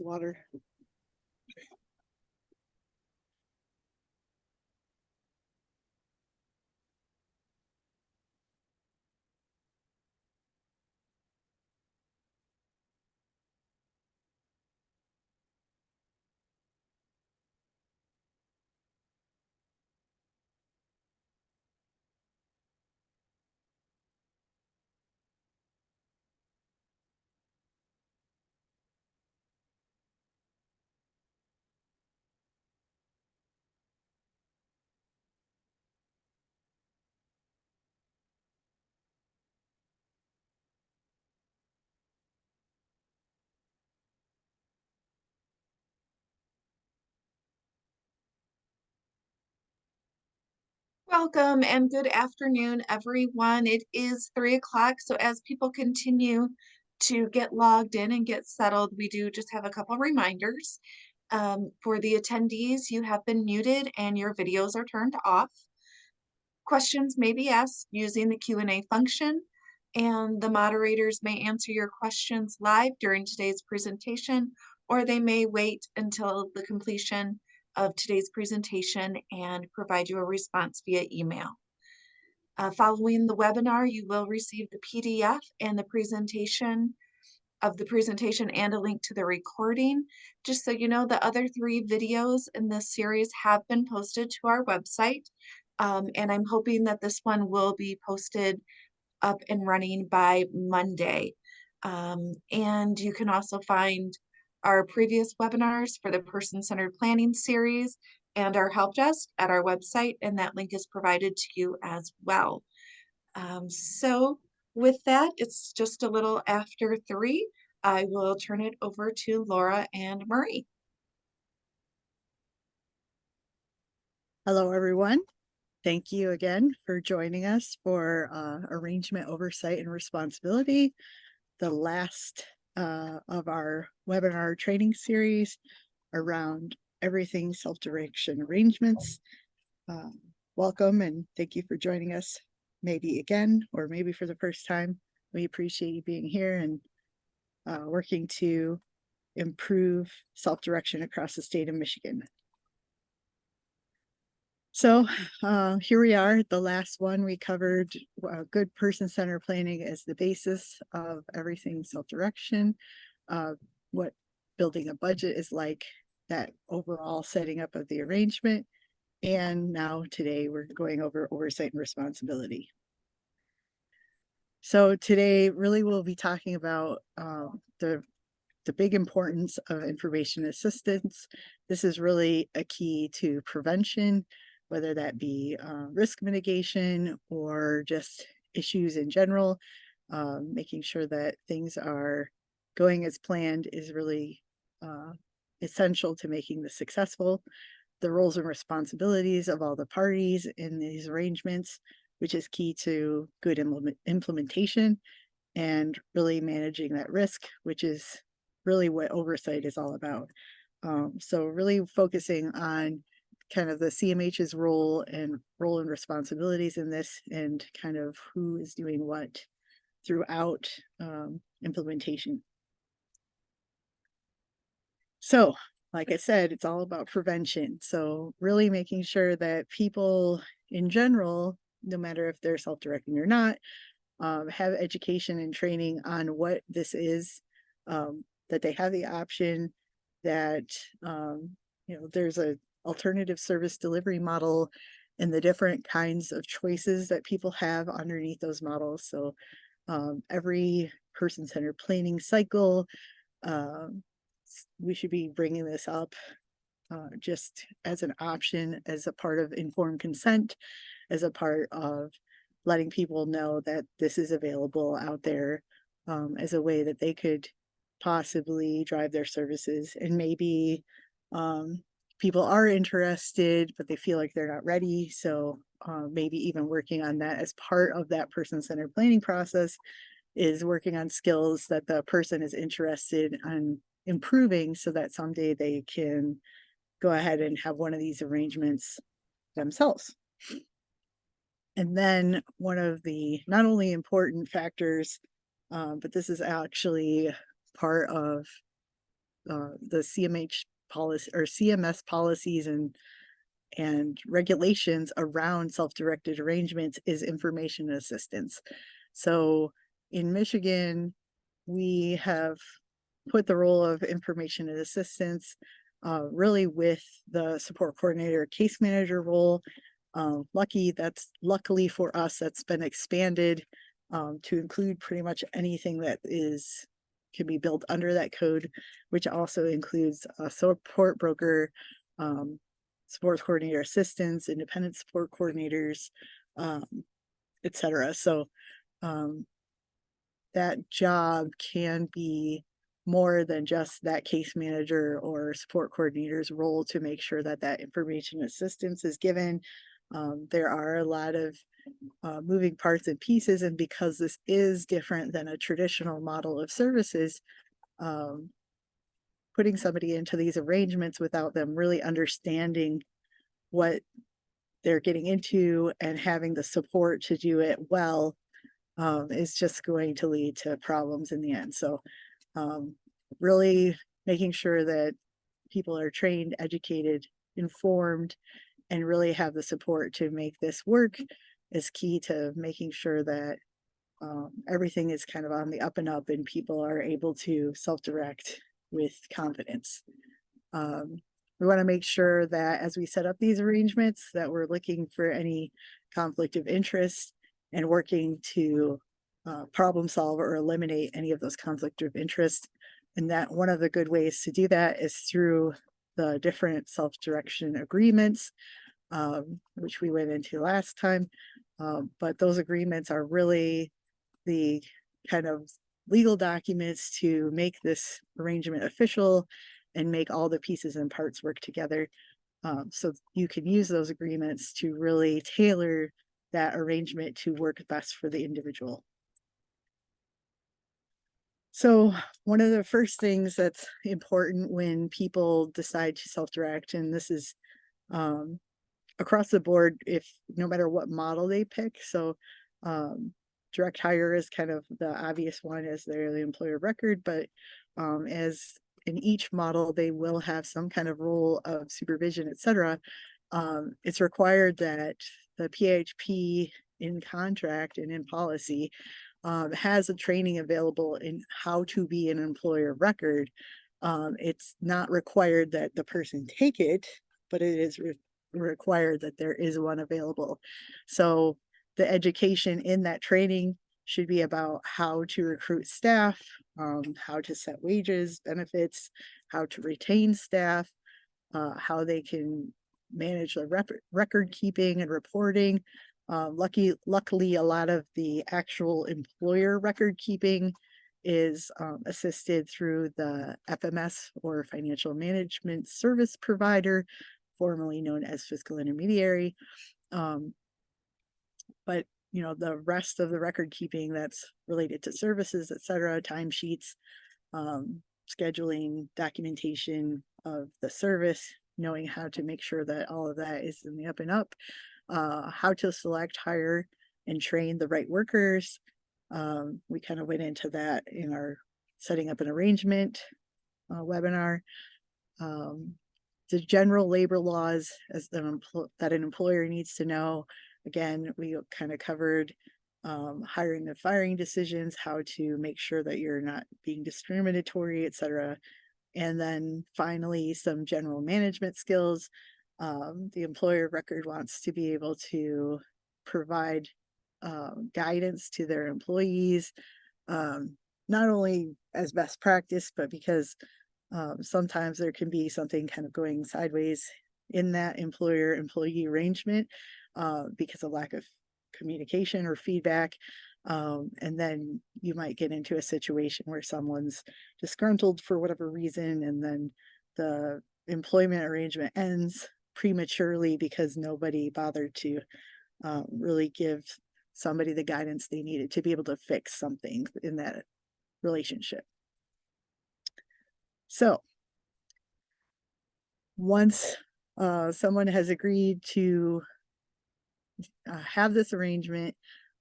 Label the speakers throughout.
Speaker 1: Water.
Speaker 2: Welcome and good afternoon, everyone. It is 3 o'clock, so as people continue to get logged in and get settled, we do just have a couple reminders. For the attendees, you have been muted and your videos are turned off. Questions may be asked using the Q&A function, and the moderators may answer your questions live during today's presentation, or they may wait until the completion of today's presentation and provide you a response via email. Following the webinar, you will receive the PDF and the presentation and a link to the recording. Just so you know, the other 3 videos in this series have been posted to our website, and I'm hoping that this one will be posted up and running by Monday. And you can also find our previous webinars for the Person-Centered Planning series and our help desk at our website, and that link is provided to you as well. So with that, it's just a little after 3. I will turn it over to Laura and Marie.
Speaker 1: Hello, everyone. Thank you again for joining us for Arrangement, Oversight, and Responsibility, the last of our webinar training series around everything self-direction arrangements. Welcome and thank you for joining us, maybe again or maybe for the first time. We appreciate you being here and working to improve self-direction across the state of Michigan. So here we are, the last one. We covered good person-centered planning as the basis of everything self-direction, what building a budget is like, that overall setting up of the arrangement. And now today we're going over oversight and responsibility. So today really we'll be talking about the big importance of information assistance. This is really a key to prevention, whether that be risk mitigation or just issues in general. Making sure that things are going as planned is really essential to making this successful. The roles and responsibilities of all the parties in these arrangements, which is key to good implementation and really managing that risk, which is really what oversight is all about. So really focusing on kind of the CMH's role and responsibilities in this, and kind of who is doing what throughout implementation. So, like I said, it's all about prevention. So really making sure that people in general, no matter if they're self-directing or not, have education and training on what this is, that they have the option, that there's a alternative service delivery model and the different kinds of choices that people have underneath those models. So every person-centered planning cycle, we should be bringing this up just as an option, as a part of informed consent, as a part of letting people know that this is available out there, as a way that they could possibly drive their services. And maybe people are interested, but they feel like they're not ready. So maybe even working on that as part of that person-centered planning process is working on skills that the person is interested in improving, so that someday they can go ahead and have one of these arrangements themselves. And then one of the not only important factors, but this is actually part of the CMH policy or CMS policies and regulations around self-directed arrangements is information assistance. So in Michigan, we have put the role of information and assistance really with the support coordinator case manager role. Luckily for us, that's been expanded to include pretty much anything that can be built under that code, which also includes a support broker, support coordinator assistants, independent support coordinators, etc. So that job can be more than just that case manager or support coordinator's role to make sure that that information assistance is given. There are a lot of moving parts and pieces, and because this is different than a traditional model of services, putting somebody into these arrangements without them really understanding what they're getting into and having the support to do it well is just going to lead to problems in the end. So really making sure that people are trained, educated, informed, and really have the support to make this work is key to making sure that everything is kind of on the up and up and people are able to self-direct with confidence. We want to make sure that as we set up these arrangements that we're looking for any conflict of interest and working to problem solve or eliminate any of those conflict of interest. And that one of the good ways to do that is through the different self-direction agreements, which we went into last time. But those agreements are really the kind of legal documents to make this arrangement official and make all the pieces and parts work together. So you can use those agreements to really tailor that arrangement to work best for the individual. So one of the first things that's important when people decide to self-direct, and this is across the board, if no matter what model they pick. So direct hire is kind of the obvious one as they're the employer of record, but as in each model, they will have some kind of role of supervision, etc. It's required that the PHP in contract and in policy has a training available in how to be an employer of record. It's not required that the person take it, but it is required that there is one available. So the education in that training should be about how to recruit staff, how to set wages, benefits, how to retain staff, how they can manage the record keeping and reporting. Luckily, a lot of the actual employer record keeping is assisted through the FMS or Financial Management Service Provider, formerly known as Fiscal Intermediary. But you know, the rest of the record keeping that's related to services, etc., timesheets, scheduling, documentation of the service, knowing how to make sure that all of that is in the up and up, how to select, hire, and train the right workers. We kind of went into that in our setting up an arrangement webinar. The general labor laws as that an employer needs to know. Again, we kind of covered hiring and firing decisions, how to make sure that you're not being discriminatory, etc. And then finally, some general management skills. The employer of record wants to be able to provide guidance to their employees, not only as best practice, but because sometimes there can be something kind of going sideways in that employer-employee arrangement because of lack of communication or feedback. And then you might get into a situation where someone's disgruntled for whatever reason, and then the employment arrangement ends prematurely because nobody bothered to really give somebody the guidance they needed to be able to fix something in that relationship. So once someone has agreed to have this arrangement,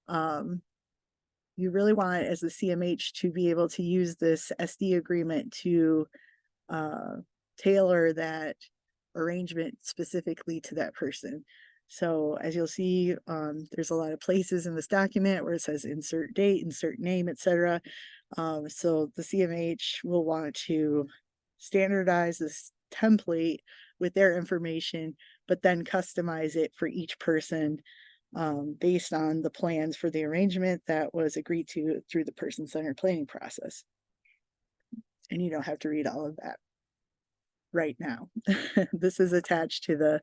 Speaker 1: you really want as the CMH to be able to use this SD agreement to tailor that arrangement specifically to that person. So as you'll see, there's a lot of places in this document where it says insert date, insert name, etc. So the CMH will want to standardize this template with their information, but then customize it for each person based on the plans for the arrangement that was agreed to through the person-centered planning process. And you don't have to read all of that right now. This is attached to the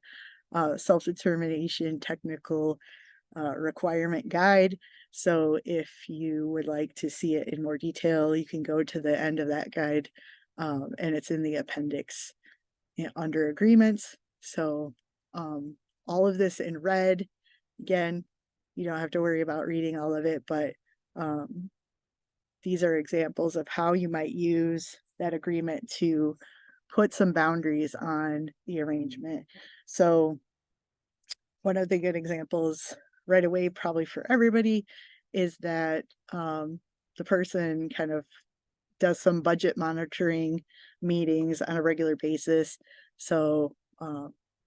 Speaker 1: self-determination technical requirement guide. So if you would like to see it in more detail, you can go to the end of that guide, and it's in the appendix, under agreements. So all of this in red. Again, you don't have to worry about reading all of it, but these are examples of how you might use that agreement to put some boundaries on the arrangement. So one of the good examples right away, probably for everybody, is that the person kind of does some budget monitoring meetings on a regular basis. So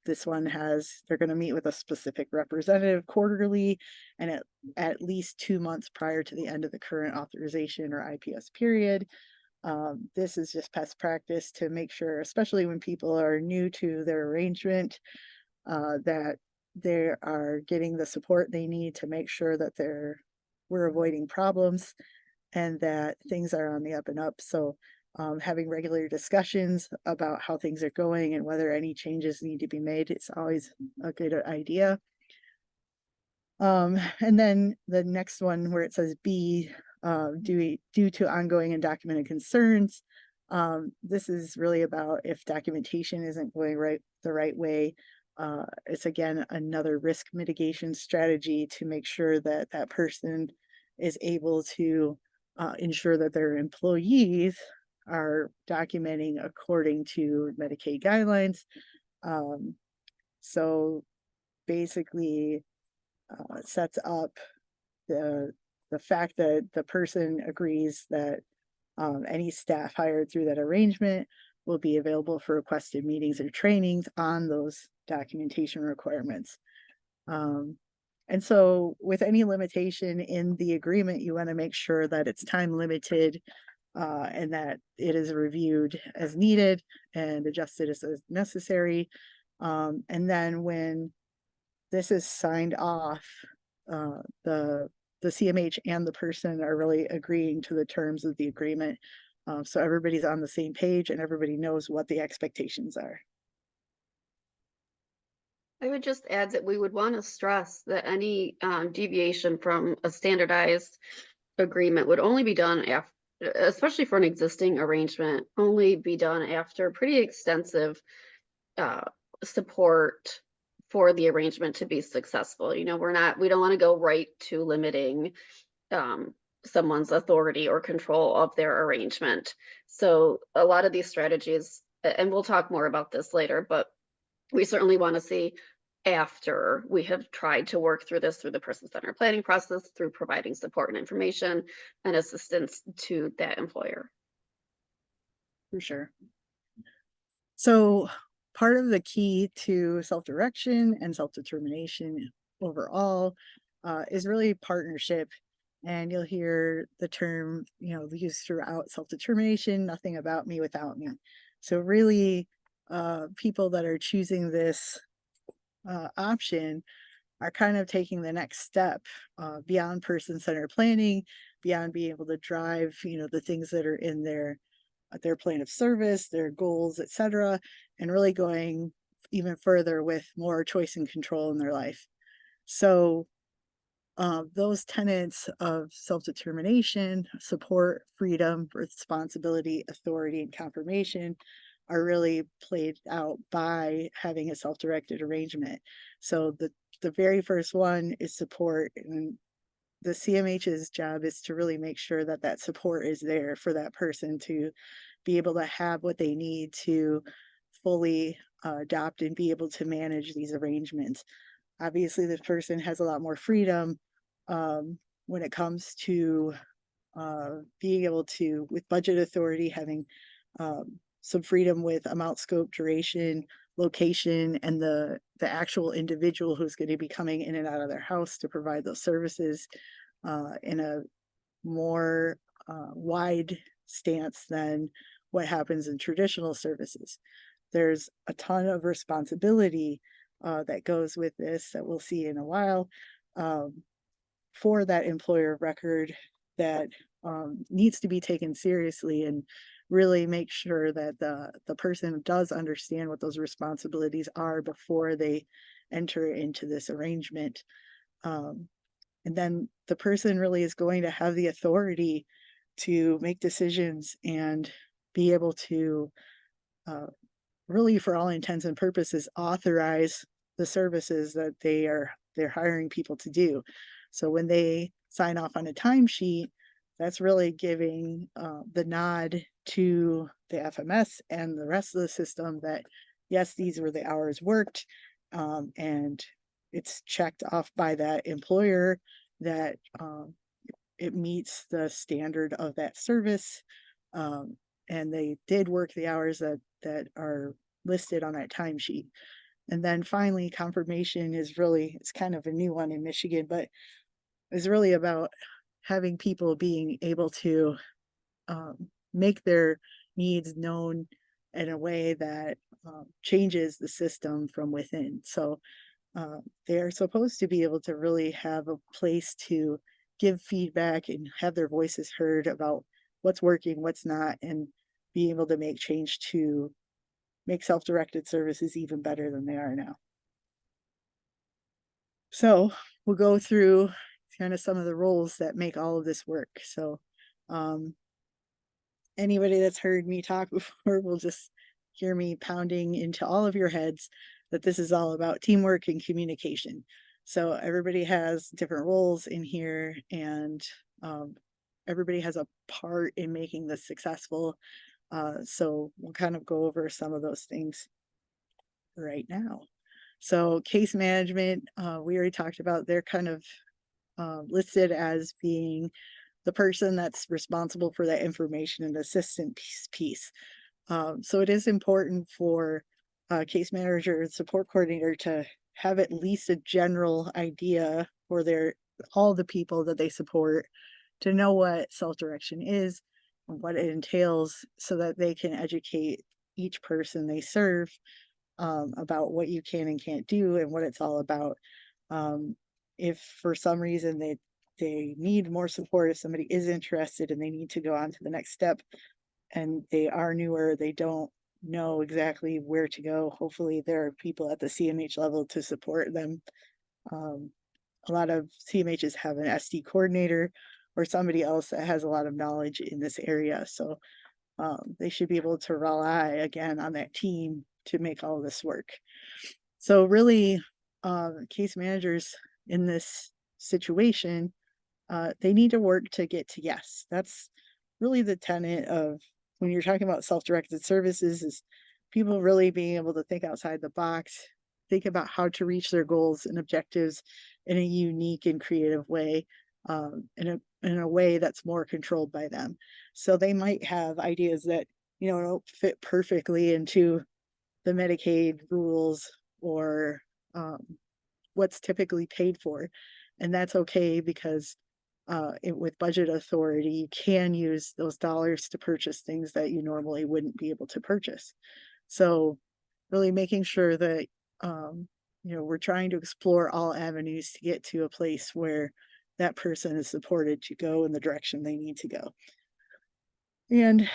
Speaker 1: this one they're going to meet with a specific representative quarterly and at least 2 months prior to the end of the current authorization or IPS period. This is just best practice to make sure, especially when people are new to their arrangement, that they are getting the support they need to make sure that we're avoiding problems and that things are on the up and up. So having regular discussions about how things are going and whether any changes need to be made, it's always a good idea. And then the next one where it says B, due to ongoing and documented concerns. This is really about if documentation isn't going the right way. It's again another risk mitigation strategy to make sure that that person is able to ensure that their employees are documenting according to Medicaid guidelines. So basically sets up the fact that the person agrees that any staff hired through that arrangement will be available for requested meetings or trainings on those documentation requirements. And so with any limitation in the agreement, you want to make sure that it's time limited and that it is reviewed as needed and adjusted as necessary. And then when this is signed off, the CMH and the person are really agreeing to the terms of the agreement. So everybody's on the same page and everybody knows what the expectations are.
Speaker 3: I would just add that we would want to stress that any deviation from a standardized agreement would only be done after, especially for an existing arrangement, only be done after pretty extensive support for the arrangement to be successful. You know, we don't want to go right to limiting someone's authority or control of their arrangement. So a lot of these strategies, and we'll talk more about this later, but we certainly want to see after we have tried to work through this through the person-centered planning process, through providing support and information and assistance to that employer.
Speaker 1: For sure. So part of the key to self-direction and self-determination overall is really partnership. And you'll hear the term, used throughout: self-determination, nothing about me without me. So really, people that are choosing this option are kind of taking the next step beyond person-centered planning, beyond being able to drive, the things that are in their plan of service, their goals, etc., and really going even further with more choice and control in their life. So those tenets of self-determination, support, freedom, responsibility, authority, and confirmation are really played out by having a self-directed arrangement. So the very first one is support, and the CMH's job is to really make sure that that support is there for that person to be able to have what they need to fully adopt and be able to manage these arrangements. Obviously, this person has a lot more freedom when it comes to being able to, with budget authority, having some freedom with amount, scope, duration, location, and the actual individual who's going to be coming in and out of their house to provide those services in a more wide stance than what happens in traditional services. There's a ton of responsibility that goes with this that we'll see in a while for that employer of record that needs to be taken seriously, and really make sure that the person does understand what those responsibilities are before they enter into this arrangement. And then the person really is going to have the authority to make decisions and be able to really, for all intents and purposes, authorize the services that they're hiring people to do. So when they sign off on a timesheet, that's really giving the nod to the FMS and the rest of the system that yes, these were the hours worked, and it's checked off by that employer that it meets the standard of that service, and they did work the hours that are listed on that timesheet. And then finally, confirmation is really, it's kind of a new one in Michigan, but is really about having people being able to make their needs known in a way that changes the system from within. So they're supposed to be able to really have a place to give feedback and have their voices heard about what's working, what's not, and be able to make change to make self-directed services even better than they are now. So we'll go through kind of some of the roles that make all of this work. So anybody that's heard me talk before will just hear me pounding into all of your heads that this is all about teamwork and communication. So everybody has different roles in here, and everybody has a part in making this successful. So we'll kind of go over some of those things right now. So case management, we already talked about, they're kind of listed as being the person that's responsible for that information and assistant piece. So it is important for a case manager and support coordinator to have at least a general idea for all the people that they support, to know what self-direction is and what it entails, so that they can educate each person they serve about what you can and can't do and what it's all about. If for some reason they need more support, if somebody is interested and they need to go on to the next step and they are newer, they don't know exactly where to go, hopefully there are people at the CMH level to support them. A lot of CMHs have an SD coordinator or somebody else that has a lot of knowledge in this area. So they should be able to rely again on that team to make all of this work. So really, case managers in this situation, they need to work to get to yes. That's really the tenet of when you're talking about self-directed services, is people really being able to think outside the box, think about how to reach their goals and objectives in a unique and creative way, in a way that's more controlled by them. So they might have ideas that, don't fit perfectly into the Medicaid rules or what's typically paid for. And that's okay, because with budget authority, you can use those dollars to purchase things that you normally wouldn't be able to purchase. So really making sure that, we're trying to explore all avenues to get to a place where that person is supported to go in the direction they need to go. And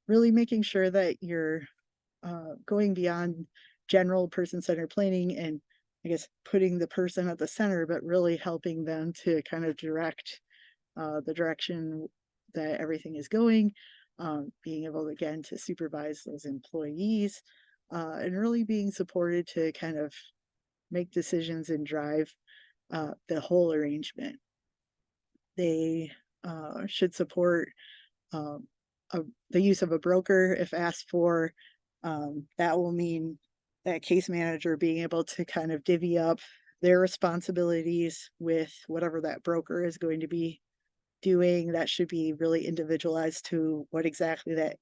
Speaker 1: really making sure that you're going beyond general person-centered planning and, I guess, putting the person at the center, but really helping them to kind of direct the direction that everything is going, being able, again, to supervise those employees, and really being supported to kind of make decisions and drive the whole arrangement. They should support the use of a broker if asked for. That will mean that case manager being able to kind of divvy up their responsibilities with whatever that broker is going to be doing. That should be really individualized to what exactly that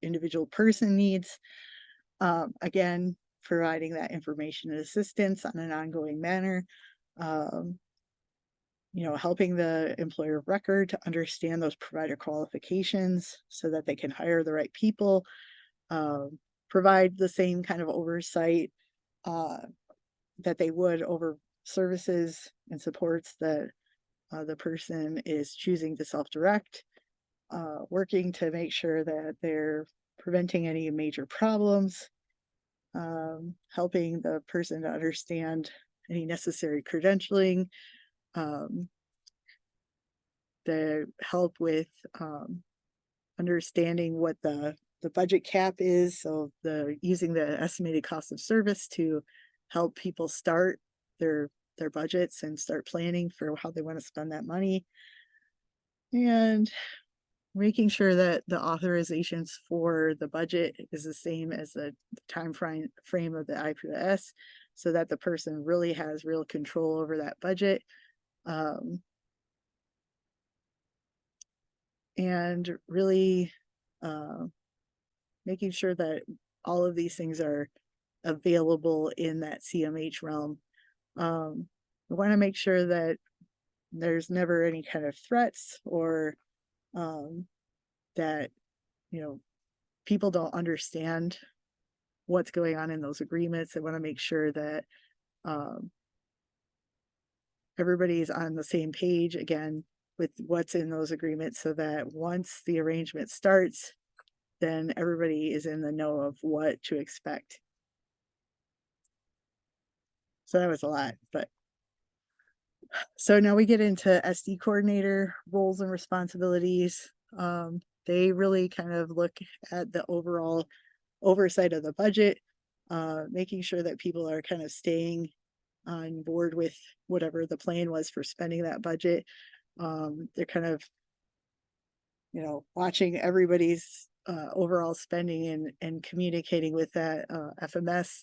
Speaker 1: individual person needs. Again, providing that information and assistance on an ongoing manner. Um, helping the employer of record to understand those provider qualifications so that they can hire the right people. Provide the same kind of oversight that they would over services and supports that the person is choosing to self-direct, working to make sure that they're preventing any major problems, helping the person to understand any necessary credentialing, um, to help with understanding what the budget cap is. So using the estimated cost of service to help people start their budgets and start planning for how they want to spend that money. And making sure that the authorizations for the budget is the same as the frame of the IPS, so that the person really has real control over that budget. And really making sure that all of these things are available in that CMH realm. We want to make sure that there's never any kind of threats or that people don't understand what's going on in those agreements. They want to make sure that everybody's on the same page again with what's in those agreements, so that once the arrangement starts, then everybody is in the know of what to expect. So that was a lot, but so now we get into SD coordinator roles and responsibilities. They really kind of look at the overall oversight of the budget, making sure that people are kind of staying on board with whatever the plan was for spending that budget. They're kind of, watching everybody's overall spending and communicating with that FMS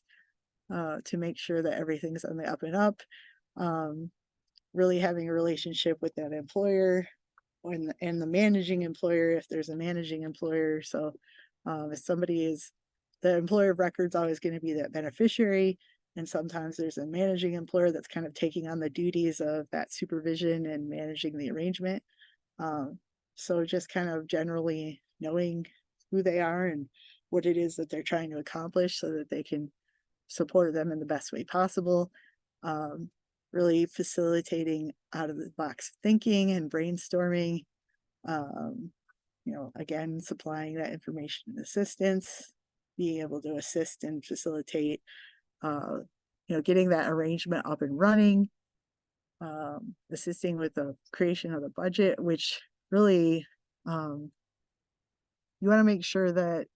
Speaker 1: to make sure that everything's on the up and up. Really having a relationship with that employer and the managing employer, if there's a managing employer. So if somebody is, the employer of record's always going to be that beneficiary, and sometimes there's a managing employer that's kind of taking on the duties of that supervision and managing the arrangement. So just kind of generally knowing who they are and what it is that they're trying to accomplish so that they can support them in the best way possible. Really facilitating out of the box thinking and brainstorming. Again, supplying that information and assistance, being able to assist and facilitate, getting that arrangement up and running, assisting with the creation of the budget, which really, you want to make sure that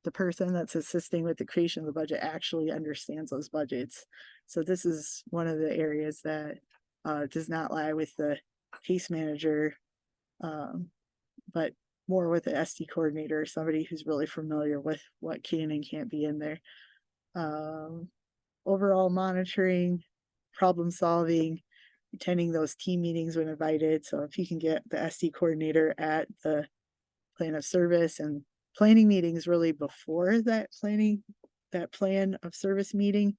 Speaker 1: the person that's assisting with the creation of the budget actually understands those budgets. So this is one of the areas that does not lie with the case manager, but more with the SD coordinator, somebody who's really familiar with what can and can't be in there. Overall monitoring, problem solving, attending those team meetings when invited. So if you can get the SD coordinator at the plan of service and planning meetings really before that plan of service meeting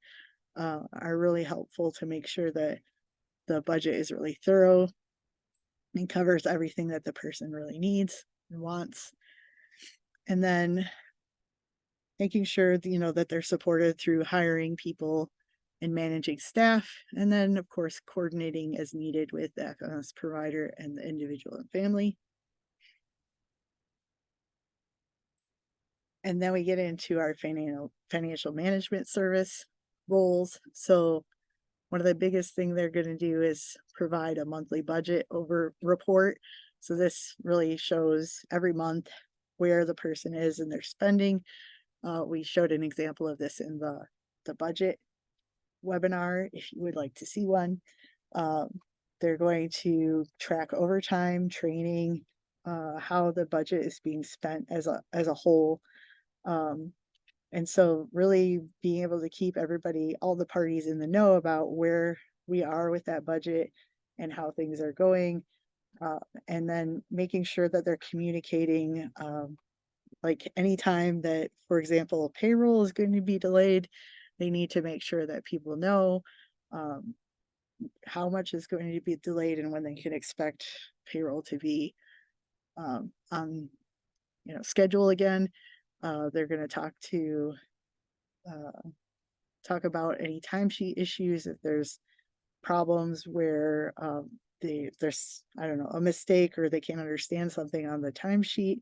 Speaker 1: are really helpful to make sure that the budget is really thorough and covers everything that the person really needs and wants. And then making sure that they're supported through hiring people and managing staff, and then of course coordinating as needed with the FMS provider and the individual and family. And then we get into our financial management service roles. So one of the biggest thing they're going to do is provide a monthly budget over report. So this really shows every month where the person is in their spending. We showed an example of this in the budget webinar. If you would like to see one, they're going to track overtime, training, how the budget is being spent as a whole. And so really being able to keep everybody, all the parties in the know about where we are with that budget and how things are going. And then making sure that they're communicating like anytime that, for example, payroll is going to be delayed, they need to make sure that people know um, how much is going to be delayed and when they can expect payroll to be on, schedule again. They're going to talk about any timesheet issues if there's problems where there's, I don't know, a mistake or they can't understand something on the timesheet.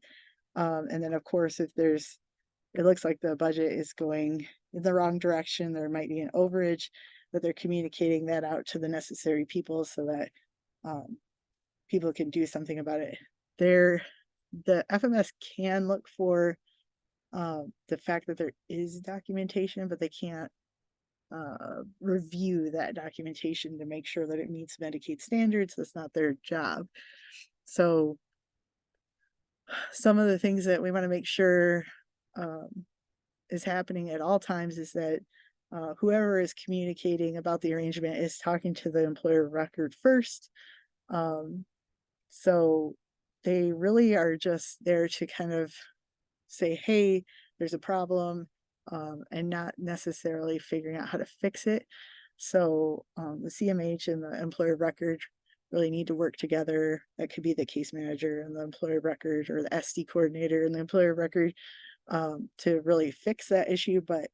Speaker 1: And then of course, if it looks like the budget is going in the wrong direction, there might be an overage, that they're communicating that out to the necessary people so that people can do something about it. The FMS can look for the fact that there is documentation, but they can't review that documentation to make sure that it meets Medicaid standards. That's not their job. So some of the things that we want to make sure is happening at all times is that whoever is communicating about the arrangement is talking to the employer of record first. So they really are just there to kind of say, hey, there's a problem, and not necessarily figuring out how to fix it. So the CMH and the employer of record really need to work together. That could be the case manager and the employer of record, or the SD coordinator and the employer of record, to really fix that issue. But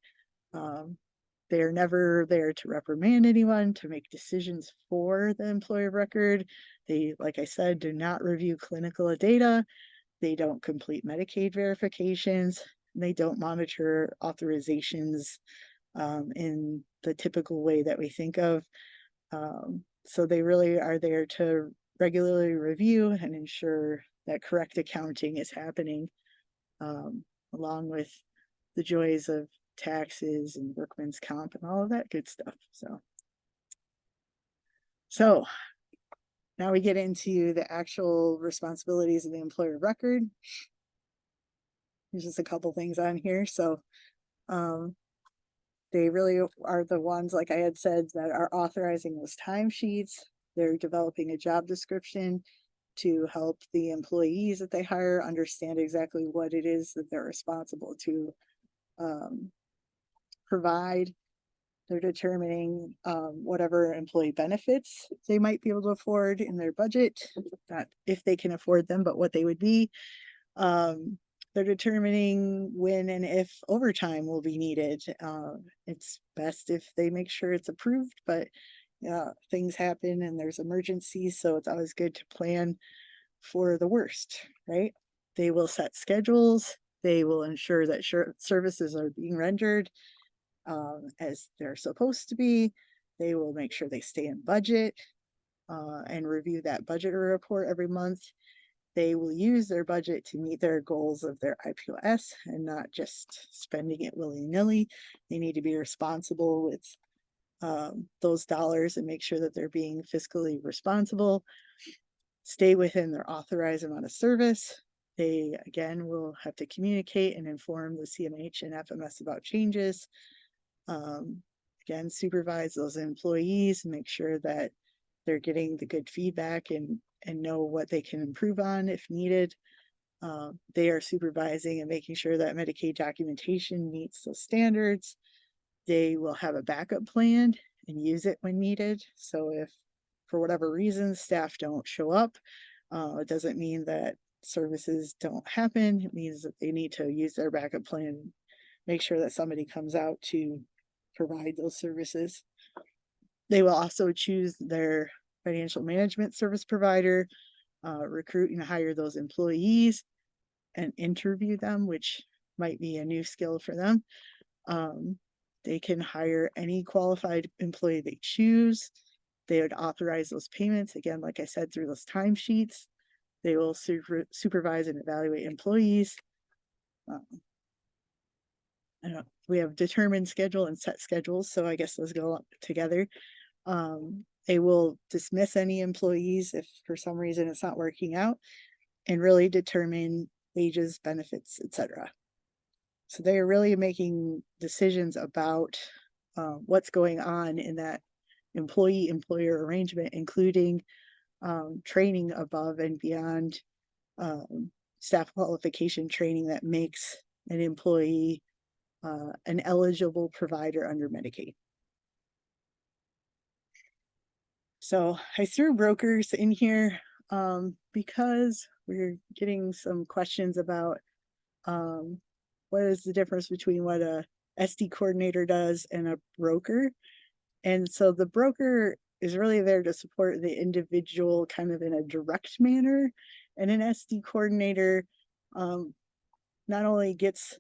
Speaker 1: they are never there to reprimand anyone, to make decisions for the employer of record. They, like I said, do not review clinical data. They don't complete Medicaid verifications. They don't monitor authorizations in the typical way that we think of. So they really are there to regularly review and ensure that correct accounting is happening, along with the joys of taxes and workman's comp and all of that good stuff. So now we get into the actual responsibilities of the employer of record. There's just a couple things on here. So they really are the ones, like I had said, that are authorizing those timesheets. They're developing a job description to help the employees that they hire understand exactly what it is that they're responsible to provide. They're determining whatever employee benefits they might be able to afford in their budget, not if they can afford them, but what they would be. They're determining when and if overtime will be needed. It's best if they make sure it's approved, but things happen and there's emergencies, so it's always good to plan for the worst, right? They will set schedules. They will ensure that services are being rendered as they're supposed to be. They will make sure they stay in budget and review that budget report every month. They will use their budget to meet their goals of their IPOS and not just spending it willy-nilly. They need to be responsible with those dollars and make sure that they're being fiscally responsible. Stay within their authorized amount of service. They, again, will have to communicate and inform the CMH and FMS about changes. Again, supervise those employees and make sure that they're getting the good feedback and know what they can improve on if needed. They are supervising and making sure that Medicaid documentation meets those standards. They will have a backup plan and use it when needed. So if for whatever reason staff don't show up, it doesn't mean that services don't happen. It means that they need to use their backup plan, make sure that somebody comes out to provide those services. They will also choose their financial management service provider, recruit and hire those employees and interview them, which might be a new skill for them. They can hire any qualified employee they choose. They would authorize those payments, again, like I said, through those timesheets. They will supervise and evaluate employees. We have determined schedule and set schedules, so I guess those go together. They will dismiss any employees if for some reason it's not working out, and really determine wages, benefits, etc. So they are really making decisions about what's going on in that employee-employer arrangement, including training above and beyond staff qualification training that makes an employee an eligible provider under Medicaid. So I threw brokers in here because we're getting some questions about what is the difference between what a SD coordinator does and a broker. And so the broker is really there to support the individual kind of in a direct manner. And an SD coordinator not only gets,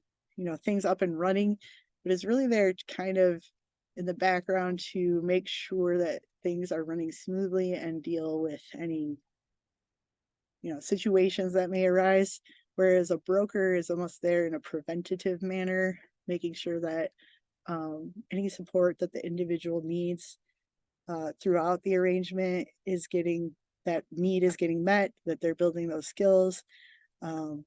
Speaker 1: things up and running, but is really there to kind of in the background to make sure that things are running smoothly and deal with any, situations that may arise. Whereas a broker is almost there in a preventative manner, making sure that any support that the individual needs throughout the arrangement is getting, that need is getting met, that they're building those skills, that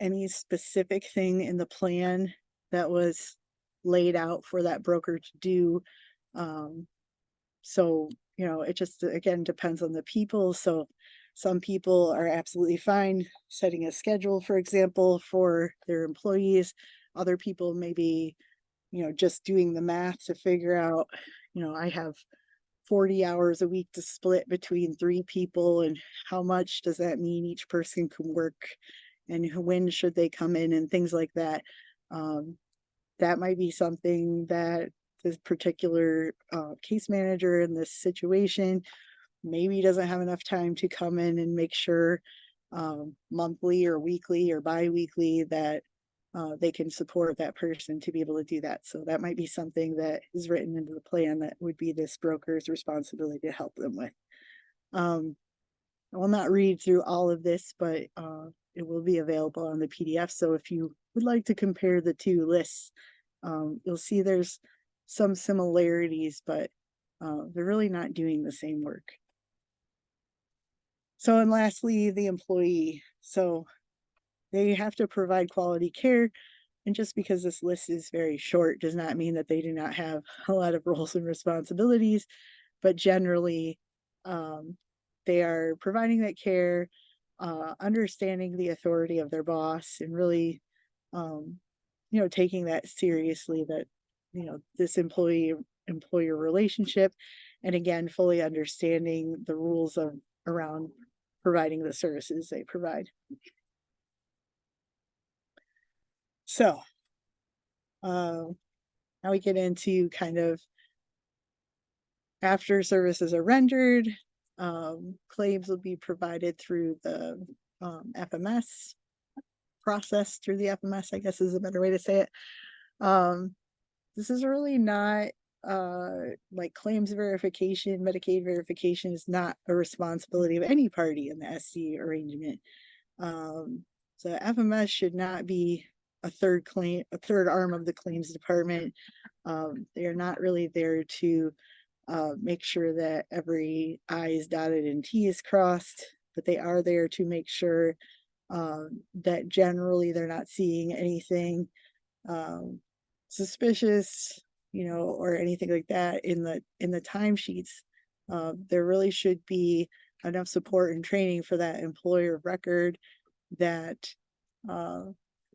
Speaker 1: any specific thing in the plan that was laid out for that broker to do. So, it just, again, depends on the people. So some people are absolutely fine setting a schedule, for example, for their employees. Other people maybe, just doing the math to figure out, I have 40 hours a week to split between 3 people, and how much does that mean each person can work, and when should they come in, and things like that. That might be something that this particular case manager in this situation maybe doesn't have enough time to come in and make sure monthly or weekly or bi-weekly that they can support that person to be able to do that. So that might be something that is written into the plan that would be this broker's responsibility to help them with. I will not read through all of this, but it will be available on the PDF. So if you would like to compare the two lists, you'll see there's some similarities, but they're really not doing the same work. So, and lastly, the employee. So they have to provide quality care. And just because this list is very short does not mean that they do not have a lot of roles and responsibilities, but generally they are providing that care, understanding the authority of their boss, and really, taking that seriously, that, this employer relationship, and again, fully understanding the rules around providing the services they provide. So now we get into kind of after services are rendered, claims will be provided through the FMS process, through the FMS, I guess is a better way to say it. This is really not like claims verification. Medicaid verification is not a responsibility of any party in the SD arrangement. So FMS should not be a third arm of the claims department. They are not really there to make sure that every I is dotted and T is crossed, but they are there to make sure that generally they're not seeing anything suspicious, or anything like that in the timesheets. There really should be enough support and training for that employer of record, that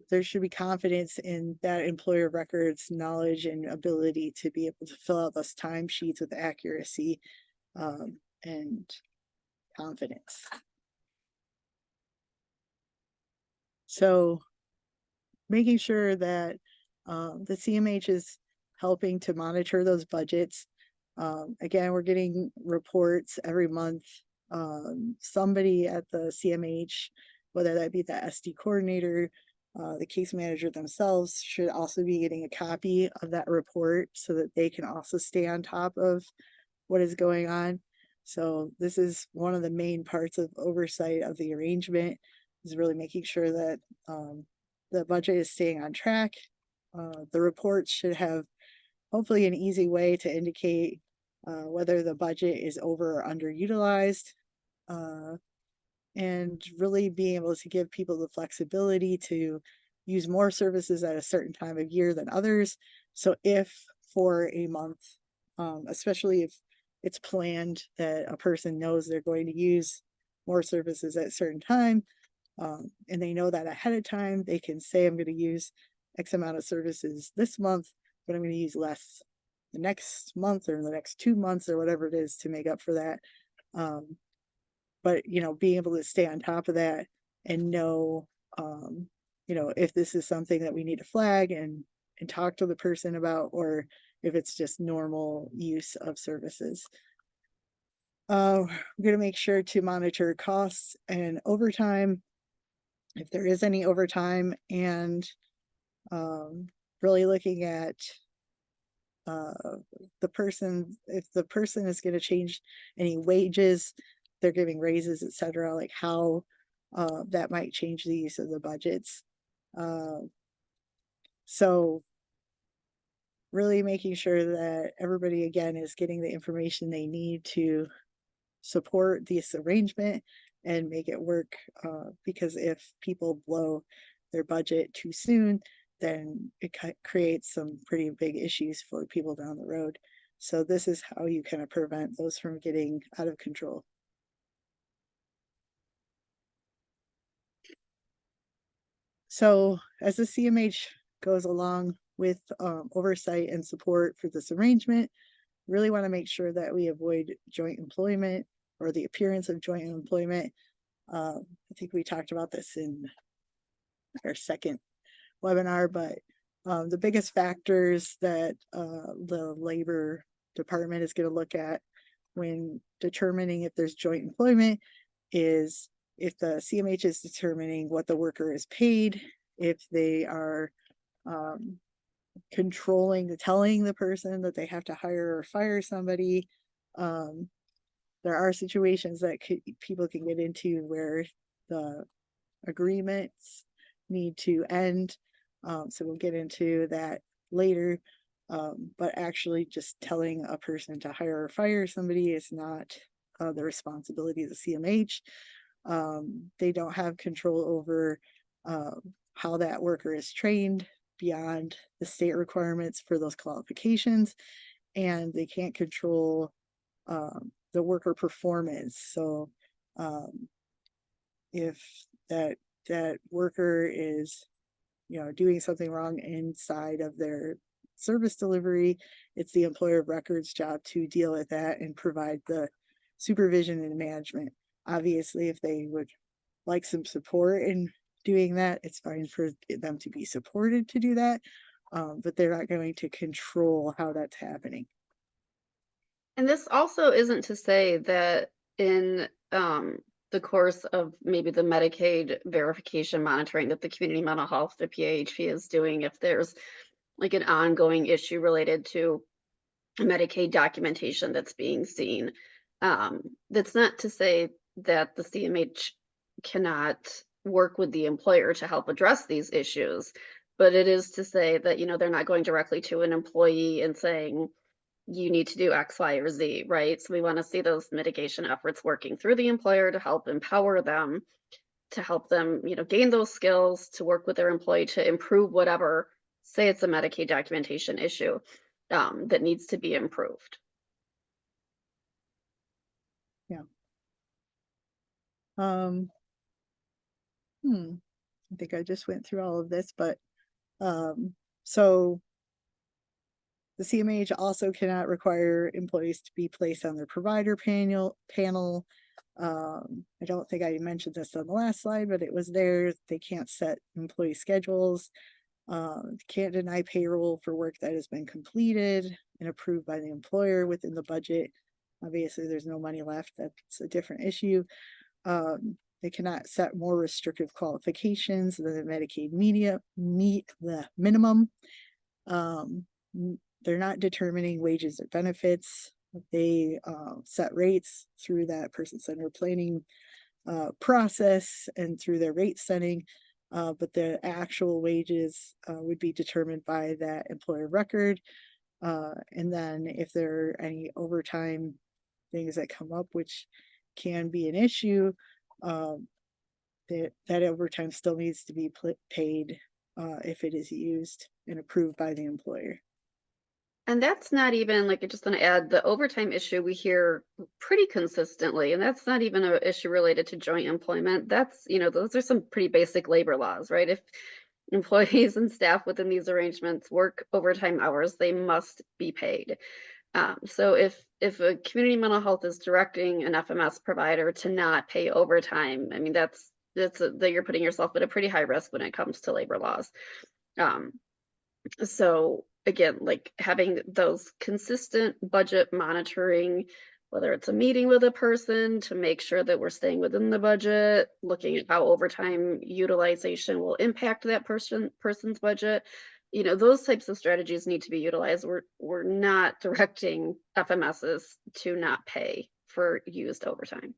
Speaker 1: there should be confidence in that employer of record's knowledge and ability to be able to fill out those timesheets with accuracy and confidence. So making sure that the CMH is helping to monitor those budgets. Again, we're getting reports every month. Somebody at the CMH, whether that be the SD coordinator, the case manager themselves, should also be getting a copy of that report so that they can also stay on top of what is going on. So this is one of the main parts of oversight of the arrangement, is really making sure that the budget is staying on track. The reports should have hopefully an easy way to indicate whether the budget is over or underutilized, and really being able to give people the flexibility to use more services at a certain time of year than others. So if for a month, especially if it's planned that a person knows they're going to use more services at a certain time, And they know that ahead of time. They can say, I'm going to use X amount of services this month, but I'm going to use less the next month or the next 2 months or whatever it is to make up for that. But being able to stay on top of that and know, if this is something that we need to flag and talk to the person about, or if it's just normal use of services. We're going to make sure to monitor costs and overtime, if there is any overtime, and really looking at the person, if the person is going to change any wages, they're giving raises, etc., like how that might change the use of the budgets. So really making sure that everybody, again, is getting the information they need to support this arrangement and make it work, because if people blow their budget too soon, then it creates some pretty big issues for people down the road. So this is how you kind of prevent those from getting out of control. So as the CMH goes along with oversight and support for this arrangement, really want to make sure that we avoid joint employment or the appearance of joint employment. I think we talked about this in our second webinar, but the biggest factors that the labor department is going to look at when determining if there's joint employment is if the CMH is determining what the worker is paid, if they are telling the person that they have to hire or fire somebody. There are situations that people can get into where the agreements need to end. So we'll get into that later. But actually just telling a person to hire or fire somebody is not the responsibility of the CMH. They don't have control over how that worker is trained beyond the state requirements for those qualifications, and they can't control the worker performance. So if that worker is doing something wrong inside of their service delivery, it's the employer of record's job to deal with that and provide the supervision and management. Obviously, if they would like some support in doing that, it's fine for them to be supported to do that, but they're not going to control how that's happening.
Speaker 3: And this also isn't to say that in the course of maybe the Medicaid verification monitoring that the community mental health, the PHP, is doing, if there's like an ongoing issue related to Medicaid documentation that's being seen, that's not to say that the CMH cannot work with the employer to help address these issues, but it is to say that, they're not going directly to an employee and saying, you need to do X, Y, or Z, right? So we want to see those mitigation efforts working through the employer to help empower them, to help them, gain those skills to work with their employee to improve whatever, say it's a Medicaid documentation issue that needs to be improved.
Speaker 1: Yeah. I think I just went through all of this, but so the CMH also cannot require employees to be placed on their provider panel. I don't think I mentioned this on the last slide, but it was there. They can't set employee schedules, can't deny payroll for work that has been completed and approved by the employer within the budget. Obviously, there's no money left. That's a different issue. They cannot set more restrictive qualifications than the Medicaid meet the minimum. They're not determining wages or benefits. They set rates through that person-centered planning process and through their rate setting, but the actual wages would be determined by that employer record. And then if there are any overtime things that come up, which can be an issue, that overtime still needs to be paid if it is used and approved by the employer.
Speaker 3: And that's not even like, I just want to add the overtime issue we hear pretty consistently, and that's not even an issue related to joint employment. That's, those are some pretty basic labor laws, right? If employees and staff within these arrangements work overtime hours, they must be paid. So if a community mental health is directing an FMS provider to not pay overtime, I mean, that you're putting yourself at a pretty high risk when it comes to labor laws. Um, so again, like having those consistent budget monitoring, whether it's a meeting with a person to make sure that we're staying within the budget, looking at how overtime utilization will impact that person's budget. Those types of strategies need to be utilized. We're not directing FMSs to not pay for used overtime.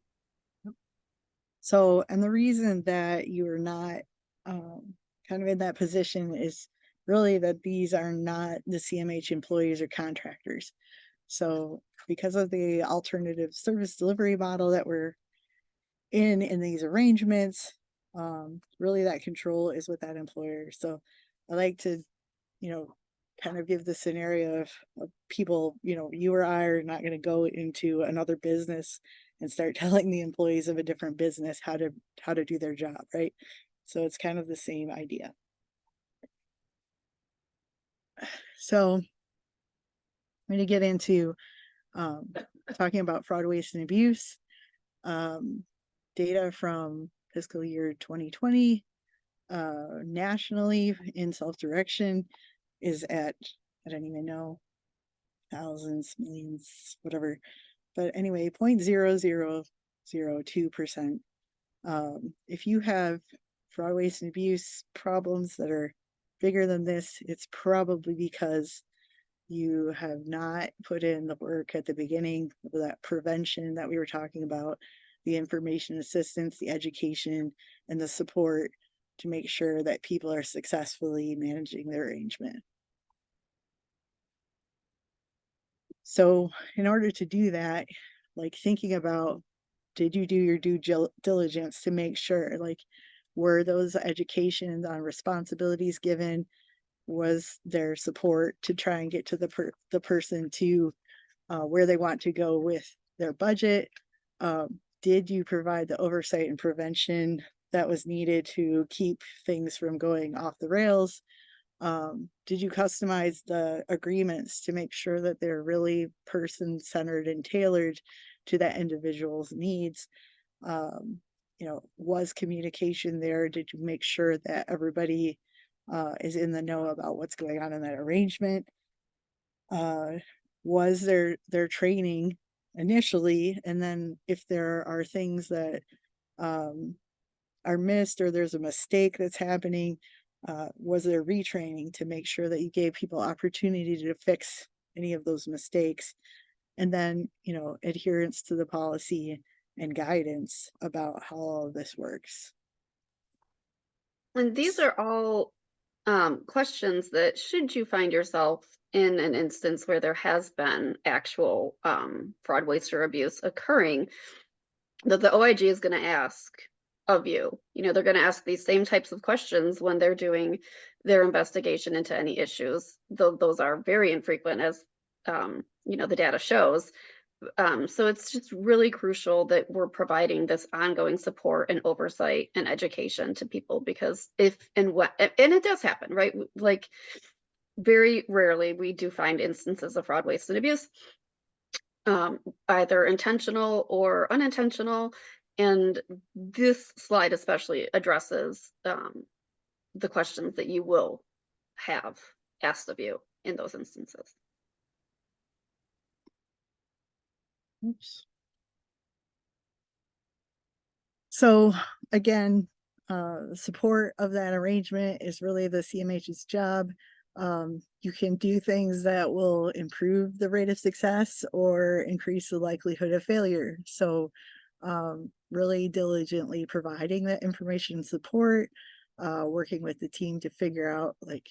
Speaker 1: So, and the reason that you are not kind of in that position is really that these are not the CMH employees or contractors. So because of the alternative service delivery model that we're in these arrangements, really that control is with that employer. So I like to, kind of give the scenario of people, you or I are not going to go into another business and start telling the employees of a different business how to do their job, right? So it's kind of the same idea. So I'm going to get into talking about fraud, waste, and abuse. Data from fiscal year 2020 nationally in self-direction is at, I don't even know, thousands, millions, whatever. But anyway, 0.0002%. If you have fraud, waste, and abuse problems that are bigger than this, it's probably because you have not put in the work at the beginning of that prevention that we were talking about, the information assistance, the education, and the support to make sure that people are successfully managing their arrangement. So in order to do that, like thinking about, did you do your due diligence to make sure, like, were those educations on responsibilities given? Was there support to try and get to the person to where they want to go with their budget? Did you provide the oversight and prevention that was needed to keep things from going off the rails? Did you customize the agreements to make sure that they're really person-centered and tailored to that individual's needs? Was communication there? Did you make sure that everybody is in the know about what's going on in that arrangement? Was their training initially, and then if there are things that are missed or there's a mistake that's happening, was there retraining to make sure that you gave people opportunity to fix any of those mistakes? And then, adherence to the policy and guidance about how all of this works.
Speaker 3: And these are all questions that, should you find yourself in an instance where there has been actual fraud, waste, or abuse occurring, that the OIG is going to ask of you. They're going to ask these same types of questions when they're doing their investigation into any issues. Those are very infrequent, as the data shows. So it's just really crucial that we're providing this ongoing support and oversight and education to people, because if and it does happen, right? Like, very rarely we do find instances of fraud, waste, and abuse, either intentional or unintentional. And this slide especially addresses the questions that you will have asked of you in those instances.
Speaker 1: Oops. So again, support of that arrangement is really the CMH's job. You can do things that will improve the rate of success or increase the likelihood of failure. So really diligently providing that information and support, working with the team to figure out, like,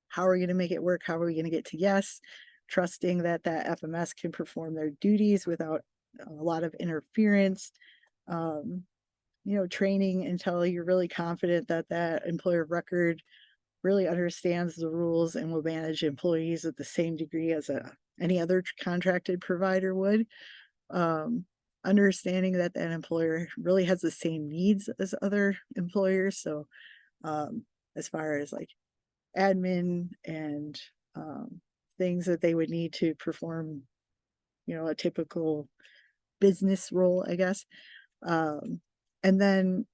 Speaker 1: how are we going to make it work? How are we going to get to yes? Trusting that FMS can perform their duties without a lot of interference. Training until you're really confident that that employer record really understands the rules and will manage employees at the same degree as any other contracted provider would. Understanding that that employer really has the same needs as other employers. So as far as like admin and things that they would need to perform, a typical business role, I guess. And then,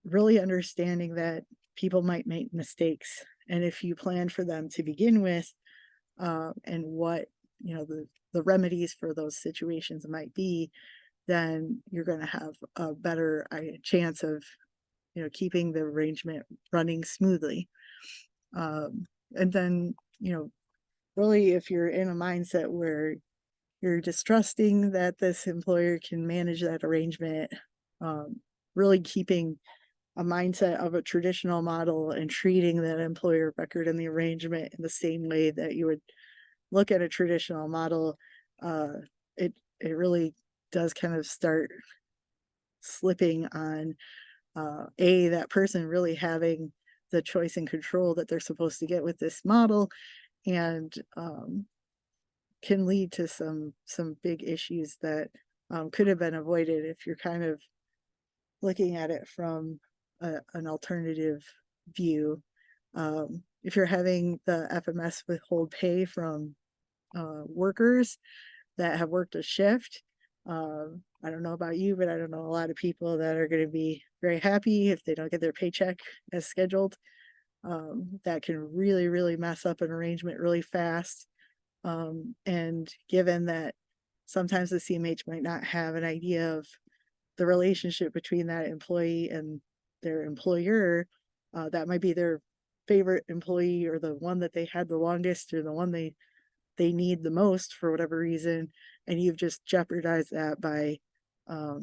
Speaker 1: really understanding that people might make mistakes. And if you plan for them to begin with, and what, the remedies for those situations might be, then you're going to have a better chance of, keeping the arrangement running smoothly. And then, really, if you're in a mindset where you're distrusting that this employer can manage that arrangement, really keeping a mindset of a traditional model and treating that employer record and the arrangement in the same way that you would look at a traditional model, it really does kind of start slipping on that person really having the choice and control that they're supposed to get with this model, and can lead to some big issues that could have been avoided if you're kind of looking at it from an alternative view. If you're having the FMS withhold pay from workers that have worked a shift, I don't know about you, but I don't know a lot of people that are going to be very happy if they don't get their paycheck as scheduled. That can really, really mess up an arrangement really fast. And given that sometimes the CMH might not have an idea of the relationship between that employee and their employer, that might be their favorite employee, or the one that they had the longest, or the one they need the most for whatever reason, and you've just jeopardized that by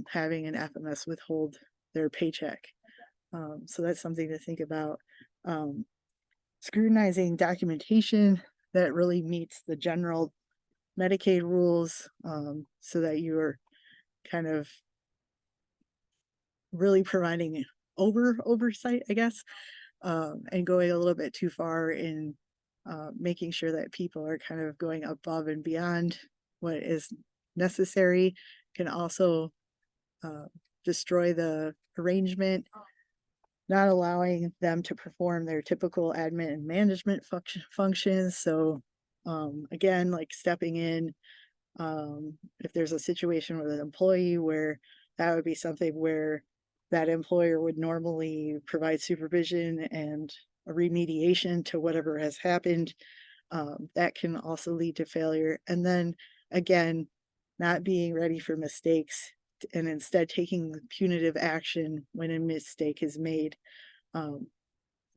Speaker 1: having an FMS withhold their paycheck. So that's something to think about. Scrutinizing documentation that really meets the general Medicaid rules, so that you're kind of really providing oversight, I guess, and going a little bit too far in making sure that people are kind of going above and beyond what is necessary, can also destroy the arrangement, not allowing them to perform their typical admin and management functions. So again, like stepping in, if there's a situation with an employee where that would be something where that employer would normally provide supervision and a remediation to whatever has happened, that can also lead to failure. And then again, not being ready for mistakes and instead taking punitive action when a mistake is made. And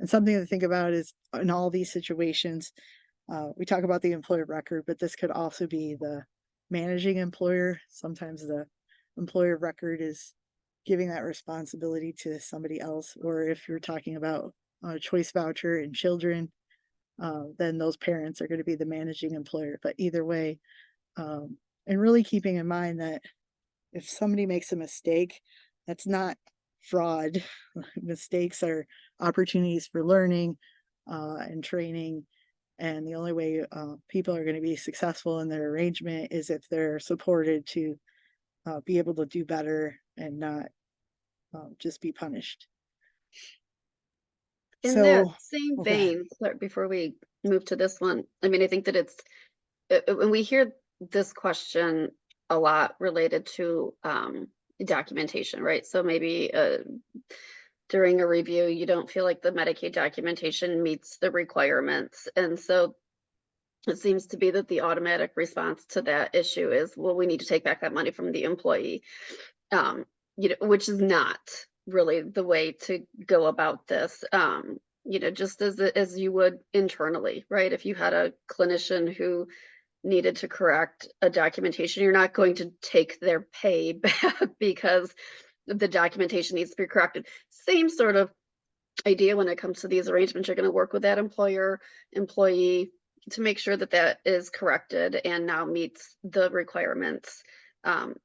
Speaker 1: something to think about is in all these situations, we talk about the employer record, but this could also be the managing employer. Sometimes the employer record is giving that responsibility to somebody else, or if you're talking about a choice voucher and children, then those parents are going to be the managing employer. But either way, and really keeping in mind that if somebody makes a mistake, that's not fraud. Mistakes are opportunities for learning and training. And the only way people are going to be successful in their arrangement is if they're supported to be able to do better and not just be punished.
Speaker 3: In that
Speaker 1: So,
Speaker 3: same
Speaker 1: okay.
Speaker 3: vein, before we move to this one, I mean, I think that it's when we hear this question a lot related to documentation, right? So maybe during a review, you don't feel like the Medicaid documentation meets the requirements. And so it seems to be that the automatic response to that issue is, well, we need to take back that money from the employee, which is not really the way to go about this. Just as you would internally, right? If you had a clinician who needed to correct a documentation, you're not going to take their pay back because the documentation needs to be corrected. Same sort of idea when it comes to these arrangements. You're going to work with that employee to make sure that that is corrected and now meets the requirements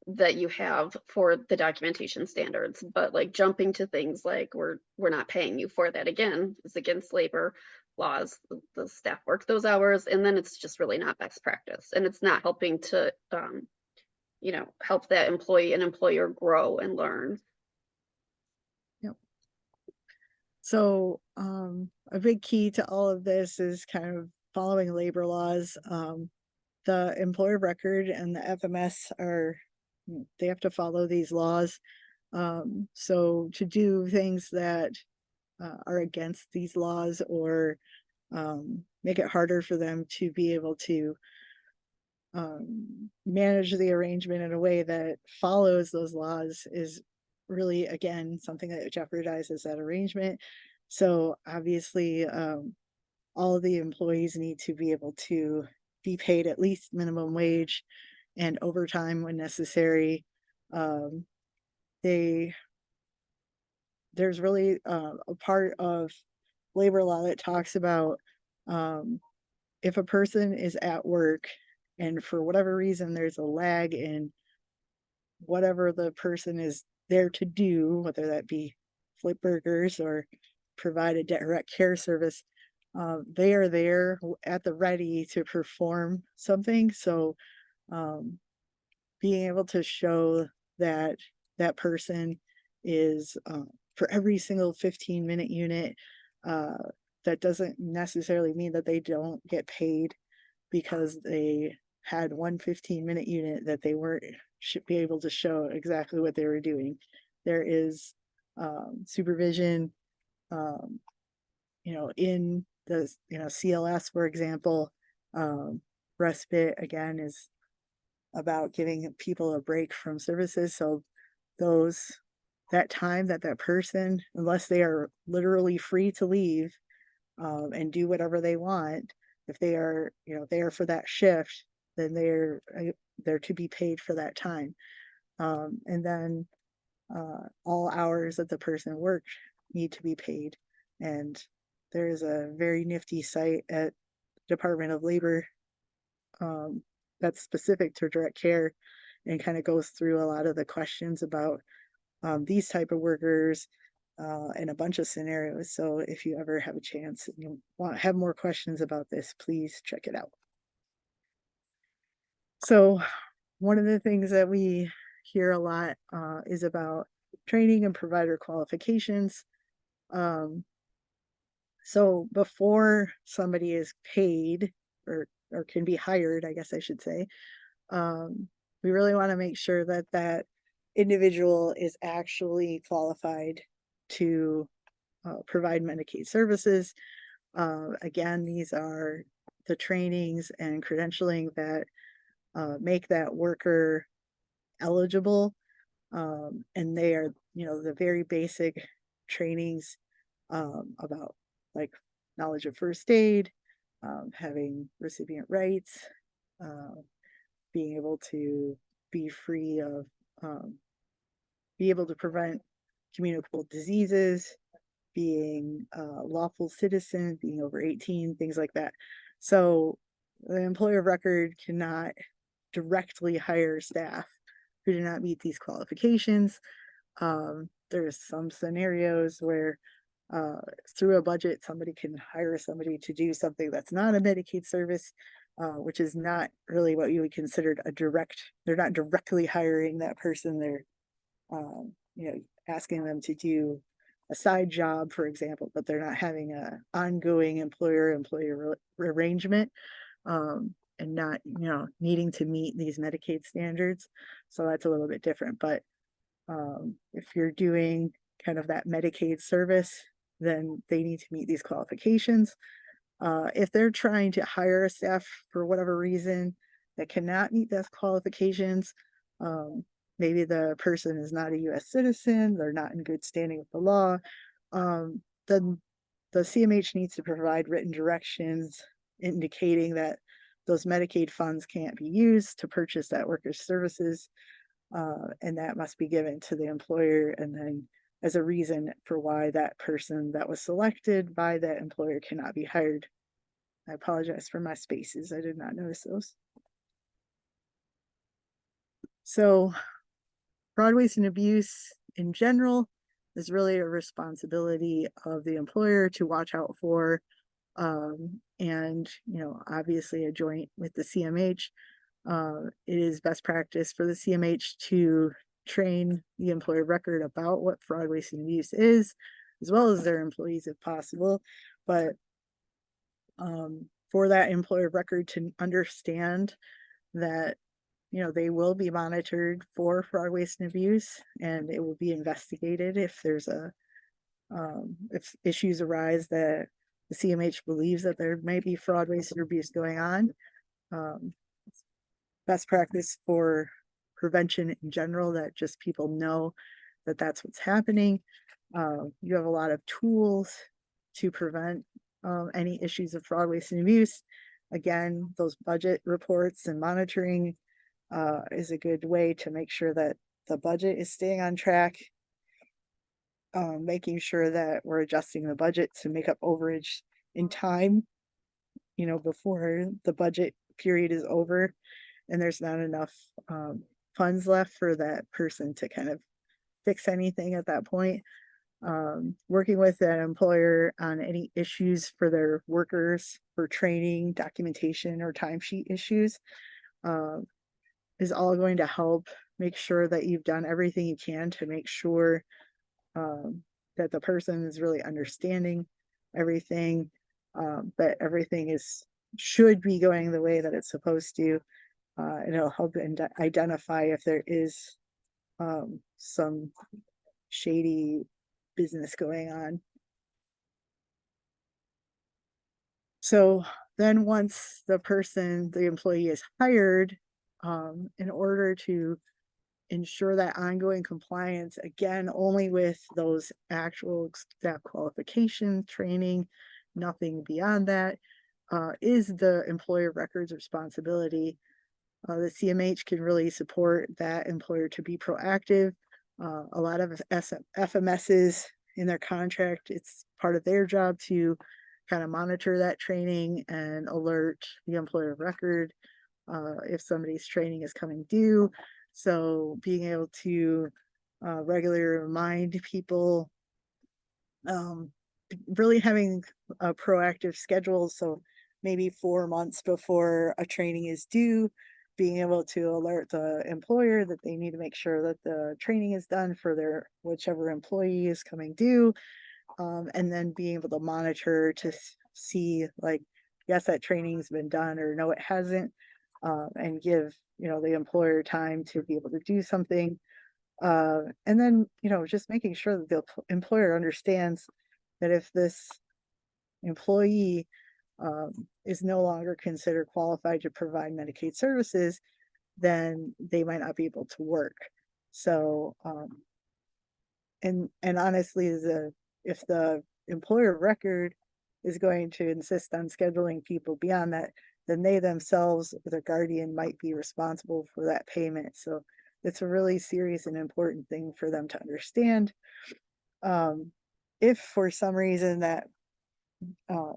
Speaker 3: that you have for the documentation standards, but like jumping to things like we're not paying you for that again is against labor laws. The staff work those hours, and then it's just really not best practice, and it's not helping to help that employee and employer grow and learn.
Speaker 1: Yep. So a big key to all of this is kind of following labor laws. The employer of record and the FMS they have to follow these laws. So to do things that are against these laws or make it harder for them to be able to manage the arrangement in a way that follows those laws is really, again, something that jeopardizes that arrangement. So obviously, all of the employees need to be able to be paid at least minimum wage and overtime when necessary. There's really a part of labor law that talks about if a person is at work and for whatever reason there's a lag in whatever the person is there to do, whether that be flip burgers or provide a direct care service, they are there at the ready to perform something. So being able to show that that person is for every single 15-minute unit, that doesn't necessarily mean that they don't get paid because they had one 15-minute unit that they weren't should be able to show exactly what they were doing. There is supervision, in the CLS, for example. Respite again is about giving people a break from services. So that time that person, unless they are literally free to leave and do whatever they want, if they are there for that shift, then they're to be paid for that time. And then all hours that the person worked need to be paid. And there's a very nifty site at Department of Labor that's specific to direct care and kind of goes through a lot of the questions about these type of workers and a bunch of scenarios. So if you ever have a chance and you want to have more questions about this, please check it out. So one of the things that we hear a lot is about training and provider qualifications. So before somebody is paid or can be hired, I guess I should say, we really want to make sure that that individual is actually qualified to provide Medicaid services. Again, these are the trainings and credentialing that make that worker eligible. And they are, the very basic trainings about like knowledge of first aid, having recipient rights, being able to be free of, be able to prevent communicable diseases, being a lawful citizen, being over 18, things like that. So the employer of record cannot directly hire staff who do not meet these qualifications. There's some scenarios where through a budget, somebody can hire somebody to do something that's not a Medicaid service, which is not really what you would consider they're not directly hiring that person. They're, asking them to do a side job, for example, but they're not having a ongoing employer-employer arrangement, and not, needing to meet these Medicaid standards. So that's a little bit different. But if you're doing kind of that Medicaid service, then they need to meet these qualifications. If they're trying to hire a staff for whatever reason that cannot meet those qualifications, maybe the person is not a US citizen, they're not in good standing with the law, then the CMH needs to provide written directions indicating that those Medicaid funds can't be used to purchase that worker's services, and that must be given to the employer, and then as a reason for why that person that was selected by that employer cannot be hired. I apologize for my spaces. I did not notice those. So fraud, waste, and abuse in general is really a responsibility of the employer to watch out for. And, obviously a joint with the CMH. It is best practice for the CMH to train the employer of record about what fraud, waste, and abuse is, as well as their employees if possible. But for that employer of record to understand that they will be monitored for fraud, waste, and abuse, and it will be investigated if there's if issues arise that the CMH believes that there may be fraud, waste, and abuse going on. Best practice for prevention in general, that just people know that that's what's happening. You have a lot of tools to prevent any issues of fraud, waste, and abuse. Again, those budget reports and monitoring is a good way to make sure that the budget is staying on track. Making sure that we're adjusting the budget to make up overage in time, before the budget period is over and there's not enough funds left for that person to kind of fix anything at that point. Working with an employer on any issues for their workers for training, documentation, or timesheet issues is all going to help make sure that you've done everything you can to make sure that the person is really understanding everything, that everything should be going the way that it's supposed to. And it'll help identify if there is some shady business going on. So then once the employee is hired, in order to ensure that ongoing compliance, again, only with those actual staff qualification training, nothing beyond that, is the employer records responsibility. The CMH can really support that employer to be proactive. A lot of FMSs in their contract, it's part of their job to kind of monitor that training and alert the employer of record if somebody's training is coming due. So being able to regularly remind people, really having a proactive schedule. So maybe 4 months before a training is due, being able to alert the employer that they need to make sure that the training is done for their whichever employee is coming due. And then being able to monitor to see, like, yes, that training's been done, or no, it hasn't, and give the employer time to be able to do something. And then just making sure that the employer understands that if this employee is no longer considered qualified to provide Medicaid services, then they might not be able to work. So and honestly, if the employer of record is going to insist on scheduling people beyond that, then they themselves or their guardian might be responsible for that payment. So it's a really serious and important thing for them to understand. If for some reason that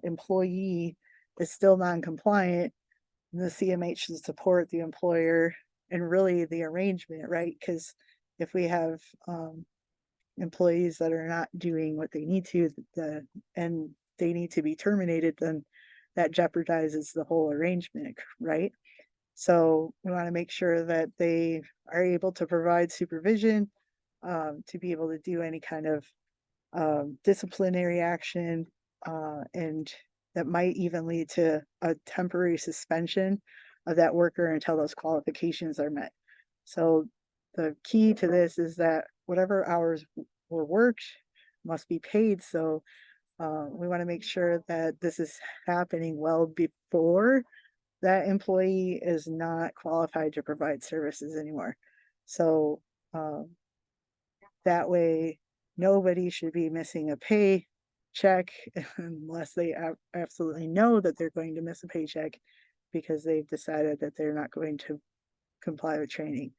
Speaker 1: employee is still non-compliant, the CMH should support the employer and really the arrangement, right? Because if we have employees that are not doing what they need to, and they need to be terminated, then that jeopardizes the whole arrangement, right? So we want to make sure that they are able to provide supervision, to be able to do any kind of disciplinary action, and that might even lead to a temporary suspension of that worker until those qualifications are met. So the key to this is that whatever hours were worked must be paid. So we want to make sure that this is happening well before that employee is not qualified to provide services anymore. So that way, nobody should be missing a paycheck unless they absolutely know that they're going to miss a paycheck because they've decided that they're not going to comply with training.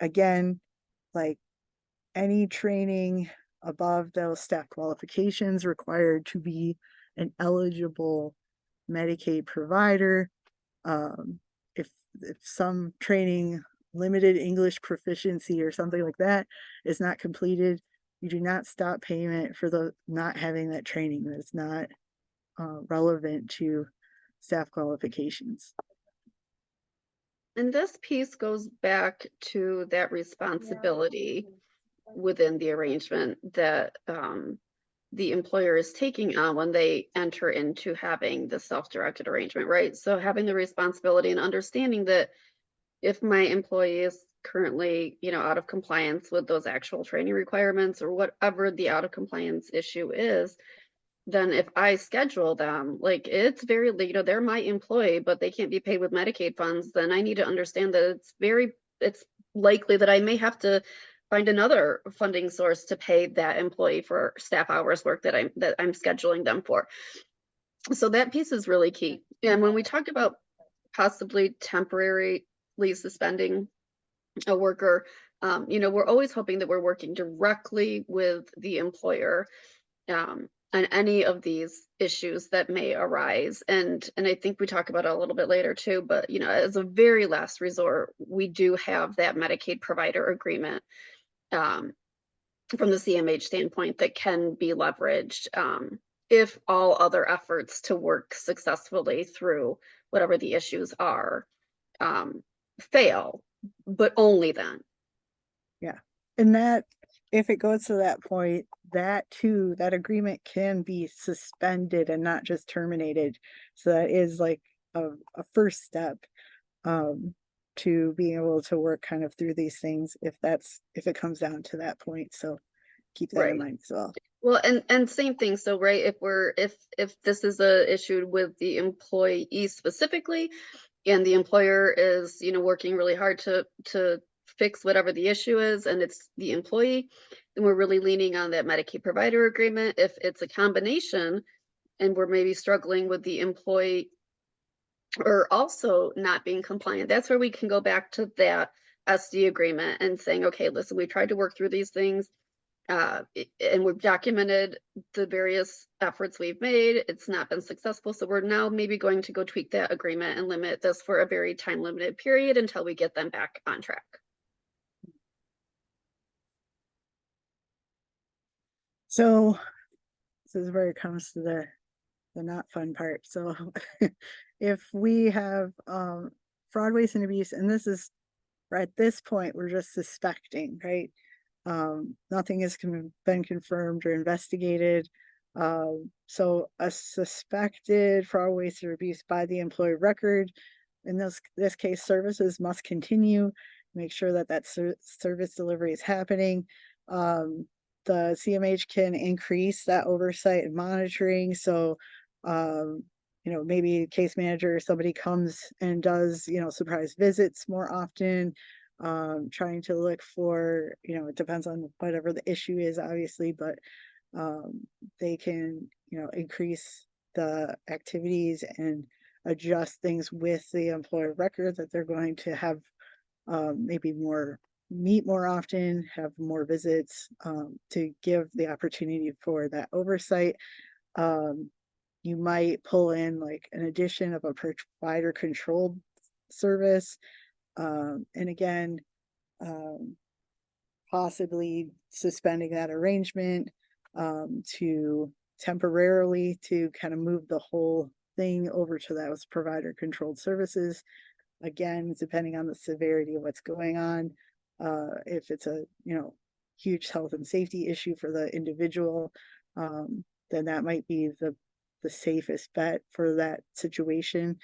Speaker 1: Again, like any training above those staff qualifications required to be an eligible Medicaid provider. If if some training, limited English proficiency or something like that is not completed, you do not stop payment for the not having that training. That's not relevant to staff qualifications.
Speaker 3: And this piece goes back to that responsibility within the arrangement that the employer is taking on when they enter into having the self-directed arrangement, right? So having the responsibility and understanding that if my employee is currently, out of compliance with those actual training requirements or whatever the out of compliance issue is, then if I schedule them, like it's very, they're my employee, but they can't be paid with Medicaid funds, then I need to understand that it's likely that I may have to find another funding source to pay that employee for staff hours work that I'm scheduling them for. So that piece is really key. And when we talk about possibly temporarily suspending a worker, we're always hoping that we're working directly with the employer on any of these issues that may arise. And I think we talk about it a little bit later too, but as a very last resort, we do have that Medicaid provider agreement from the CMH standpoint that can be leveraged if all other efforts to work successfully through whatever the issues are fail, but only then.
Speaker 1: Yeah. And that, if it goes to that point, that too, that agreement can be suspended and not just terminated. So that is like a first step to being able to work kind of through these things if it comes down to that point. So keep that in
Speaker 3: Right.
Speaker 1: mind as well.
Speaker 3: Well, and same thing. So, right, if this is a issue with the employee specifically, and the employer is, working really hard to fix whatever the issue is, and it's the employee, then we're really leaning on that Medicaid provider agreement. If it's a combination, and we're maybe struggling with the employee or also not being compliant, that's where we can go back to that SD agreement and saying, okay, listen, we tried to work through these things and we've documented the various efforts we've made. It's not been successful. So we're now maybe going to go tweak that agreement and limit this for a very time limited period until we get them back on track.
Speaker 1: So this is where it comes to the not fun part. So if we have fraud, waste, and abuse, and this is right at this point, we're just suspecting, right? Nothing has been confirmed or investigated. So a suspected fraud, waste, or abuse by the employee record, in this case, services must continue, make sure that service delivery is happening. The CMH can increase that oversight and monitoring. So, maybe a case manager or somebody comes and does, surprise visits more often, trying to look for, it depends on whatever the issue is, obviously, but they can, increase the activities and adjust things with the employer record that they're going to have maybe meet more often, have more visits to give the opportunity for that oversight. You might pull in like an addition of a provider controlled service. And again, possibly suspending that arrangement to temporarily to kind of move the whole thing over to those provider controlled services. Again, depending on the severity of what's going on, if it's a huge health and safety issue for the individual, then that might be the safest bet for that situation.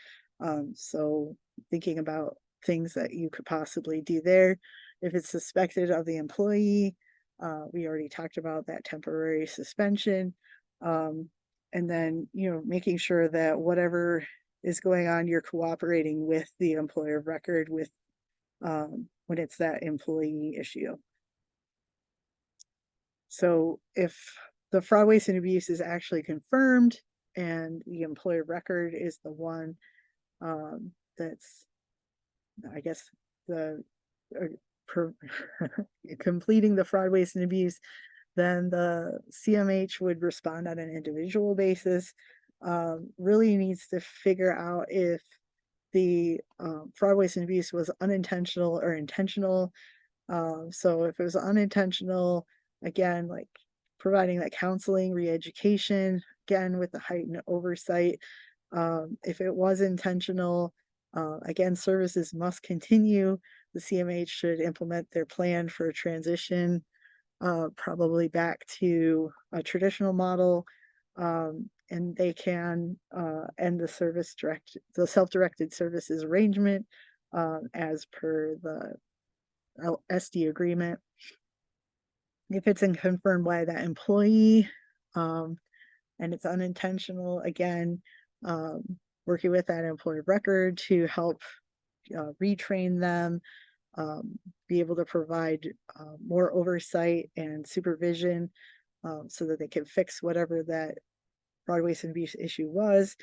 Speaker 1: So thinking about things that you could possibly do there. If it's suspected of the employee, we already talked about that temporary suspension. And then, making sure that whatever is going on, you're cooperating with the employer of record with when it's that employee issue. So if the fraud, waste, and abuse is actually confirmed and the employer record is the one that's, I guess, the completing the fraud, waste, and abuse, then the CMH would respond on an individual basis. Really needs to figure out if the fraud, waste, and abuse was unintentional or intentional. So if it was unintentional, again, like providing that counseling, re-education, again, with the heightened oversight. If it was intentional, again, services must continue. The CMH should implement their plan for a transition, probably back to a traditional model. And they can end the self-directed services arrangement as per the SD agreement. If it's confirmed by that employee and it's unintentional, again, working with that employee of record to help retrain them, be able to provide more oversight and supervision so that they can fix whatever that fraud, waste, and abuse issue was.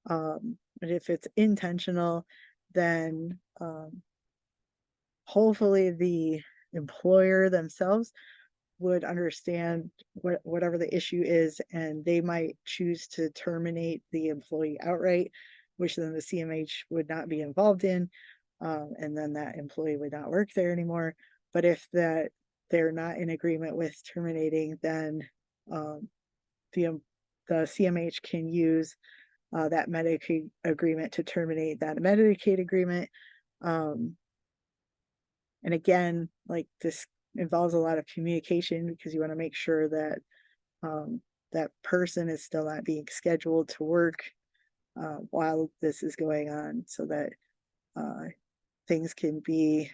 Speaker 1: But if it's intentional, then hopefully the employer themselves would understand whatever the issue is, and they might choose to terminate the employee outright, which then the CMH would not be involved in, and then that employee would not work there anymore. But if they're not in agreement with terminating, then the CMH can use that Medicaid agreement to terminate that Medicaid agreement. And again, like this involves a lot of communication because you want to make sure that that person is still not being scheduled to work while this is going on, so that things can be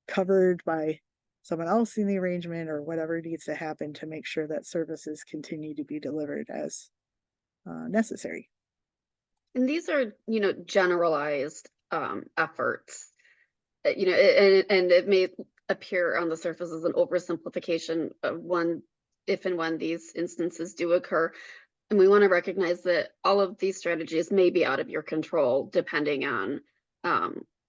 Speaker 1: covered by someone else in the arrangement or whatever needs to happen to make sure that services continue to be delivered as necessary.
Speaker 3: And these are, generalized efforts. And it may appear on the surface as an oversimplification of if and when these instances do occur. And we want to recognize that all of these strategies may be out of your control, depending on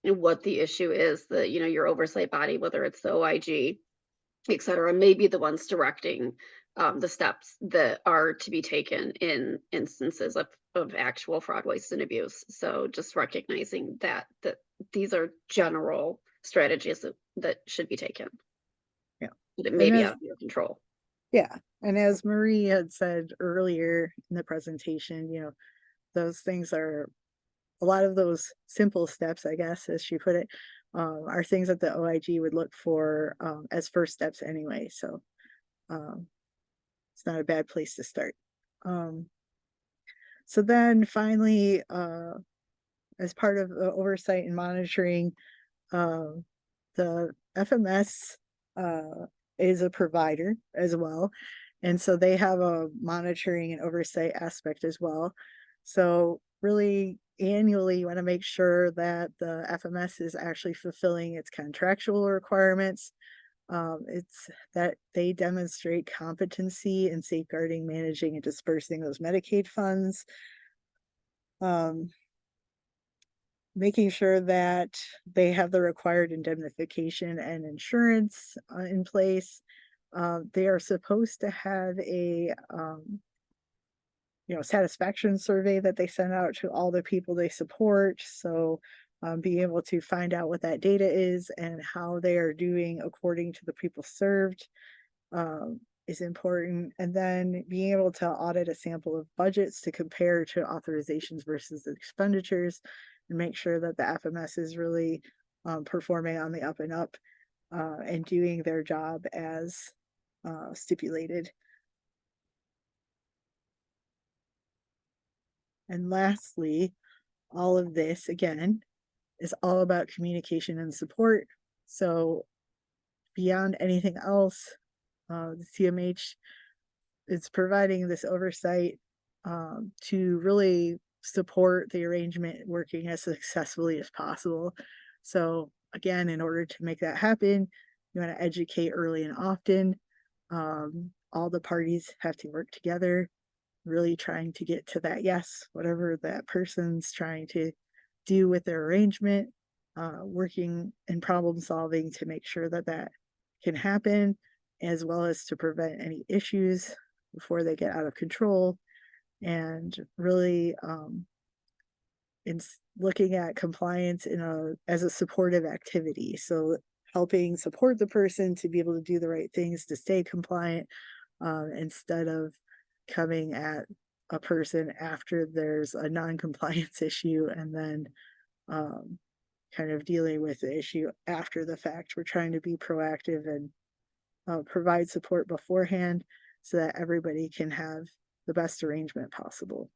Speaker 3: what the issue is. Your oversight body, whether it's the OIG, et cetera, may be the ones directing the steps that are to be taken in instances of actual fraud, waste, and abuse. So just recognizing that these are general strategies that should be taken.
Speaker 1: Yeah.
Speaker 3: But it may be out of your control.
Speaker 1: Yeah. And as Marie had said earlier in the presentation, those things are a lot of those simple steps, I guess, as she put it, are things that the OIG would look for as first steps anyway. So it's not a bad place to start. So then finally, as part of the oversight and monitoring, the FMS is a provider as well. And so they have a monitoring and oversight aspect as well. So really annually, you want to make sure that the FMS is actually fulfilling its contractual requirements. It's that they demonstrate competency in safeguarding, managing, and dispersing those Medicaid funds. Making sure that they have the required indemnification and insurance in place. They are supposed to have a satisfaction survey that they send out to all the people they support. So being able to find out what that data is and how they are doing according to the people served is important. And then being able to audit a sample of budgets to compare to authorizations versus expenditures and make sure that the FMS is really performing on the up and up and doing their job as stipulated. And lastly, all of this, again, is all about communication and support. So beyond anything else, the CMH is providing this oversight to really support the arrangement working as successfully as possible. So again, in order to make that happen, you want to educate early and often. All the parties have to work together, really trying to get to that yes, whatever that person's trying to do with their arrangement, working and problem solving to make sure that that can happen, as well as to prevent any issues before they get out of control. And really, looking at compliance as a supportive activity. So helping support the person to be able to do the right things to stay compliant, instead of coming at a person after there's a non-compliance issue and then kind of dealing with the issue after the fact. We're trying to be proactive and provide support beforehand so that everybody can have the best arrangement possible.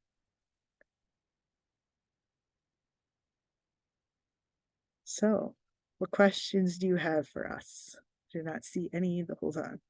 Speaker 1: So, what questions do you have for us? Do not see any the whole time.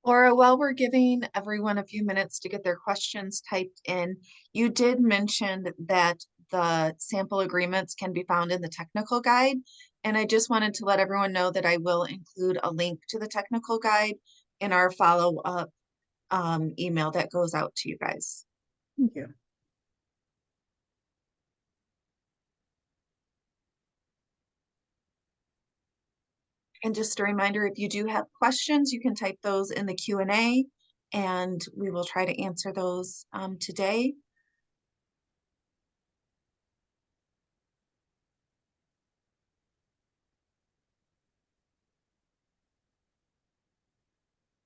Speaker 2: Laura, while we're giving everyone a few minutes to get their questions typed in, you did mention that the sample agreements can be found in the technical guide. And I just wanted to let everyone know that I will include a link to the technical guide in our follow-up email that goes out to you guys.
Speaker 1: Thank you.
Speaker 2: And just a reminder, if you do have questions, you can type those in the Q&A and we will try to answer those today.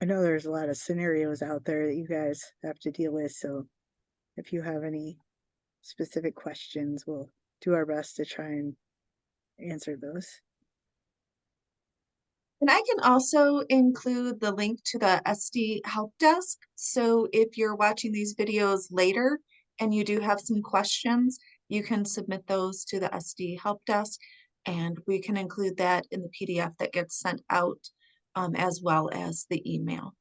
Speaker 1: I know there's a lot of scenarios out there that you guys have to deal with, so if you have any specific questions, we'll do our best to try and answer those.
Speaker 2: And I can also include the link to the SD help desk. So if you're watching these videos later and you do have some questions, you can submit those to the SD help desk and we can include that in the PDF that gets sent out as well as the email.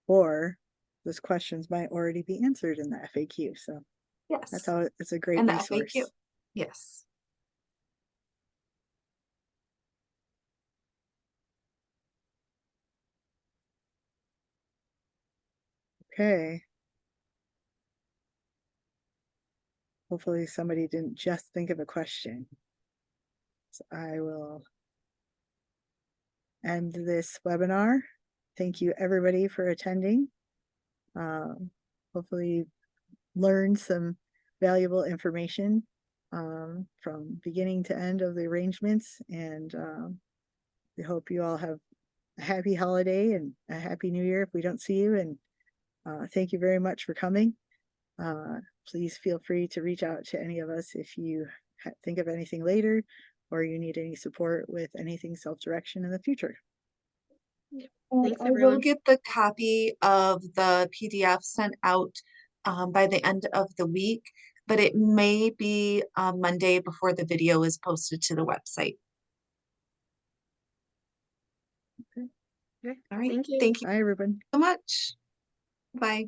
Speaker 1: Or those questions might already be answered in the FAQ. So
Speaker 2: Yes.
Speaker 1: that's how it's a great
Speaker 2: And the
Speaker 1: resource.
Speaker 2: FAQ. Yes.
Speaker 1: Okay. Hopefully somebody didn't just think of a question. So I will end this webinar. Thank you everybody for attending. Hopefully you learned some valuable information from beginning to end of the arrangements, and we hope you all have a happy holiday and a happy new year if we don't see you, and thank you very much for coming. Please feel free to reach out to any of us if you think of anything later or you need any support with anything self-direction in the future.
Speaker 3: Thanks,
Speaker 2: I will
Speaker 3: everyone.
Speaker 2: get the copy of the PDF sent out by the end of the week, but it may be Monday before the video is posted to the website.
Speaker 1: Okay.
Speaker 3: Okay.
Speaker 2: All right.
Speaker 3: Thank you.
Speaker 2: Thank you
Speaker 1: Bye, everyone.
Speaker 2: so much. Bye.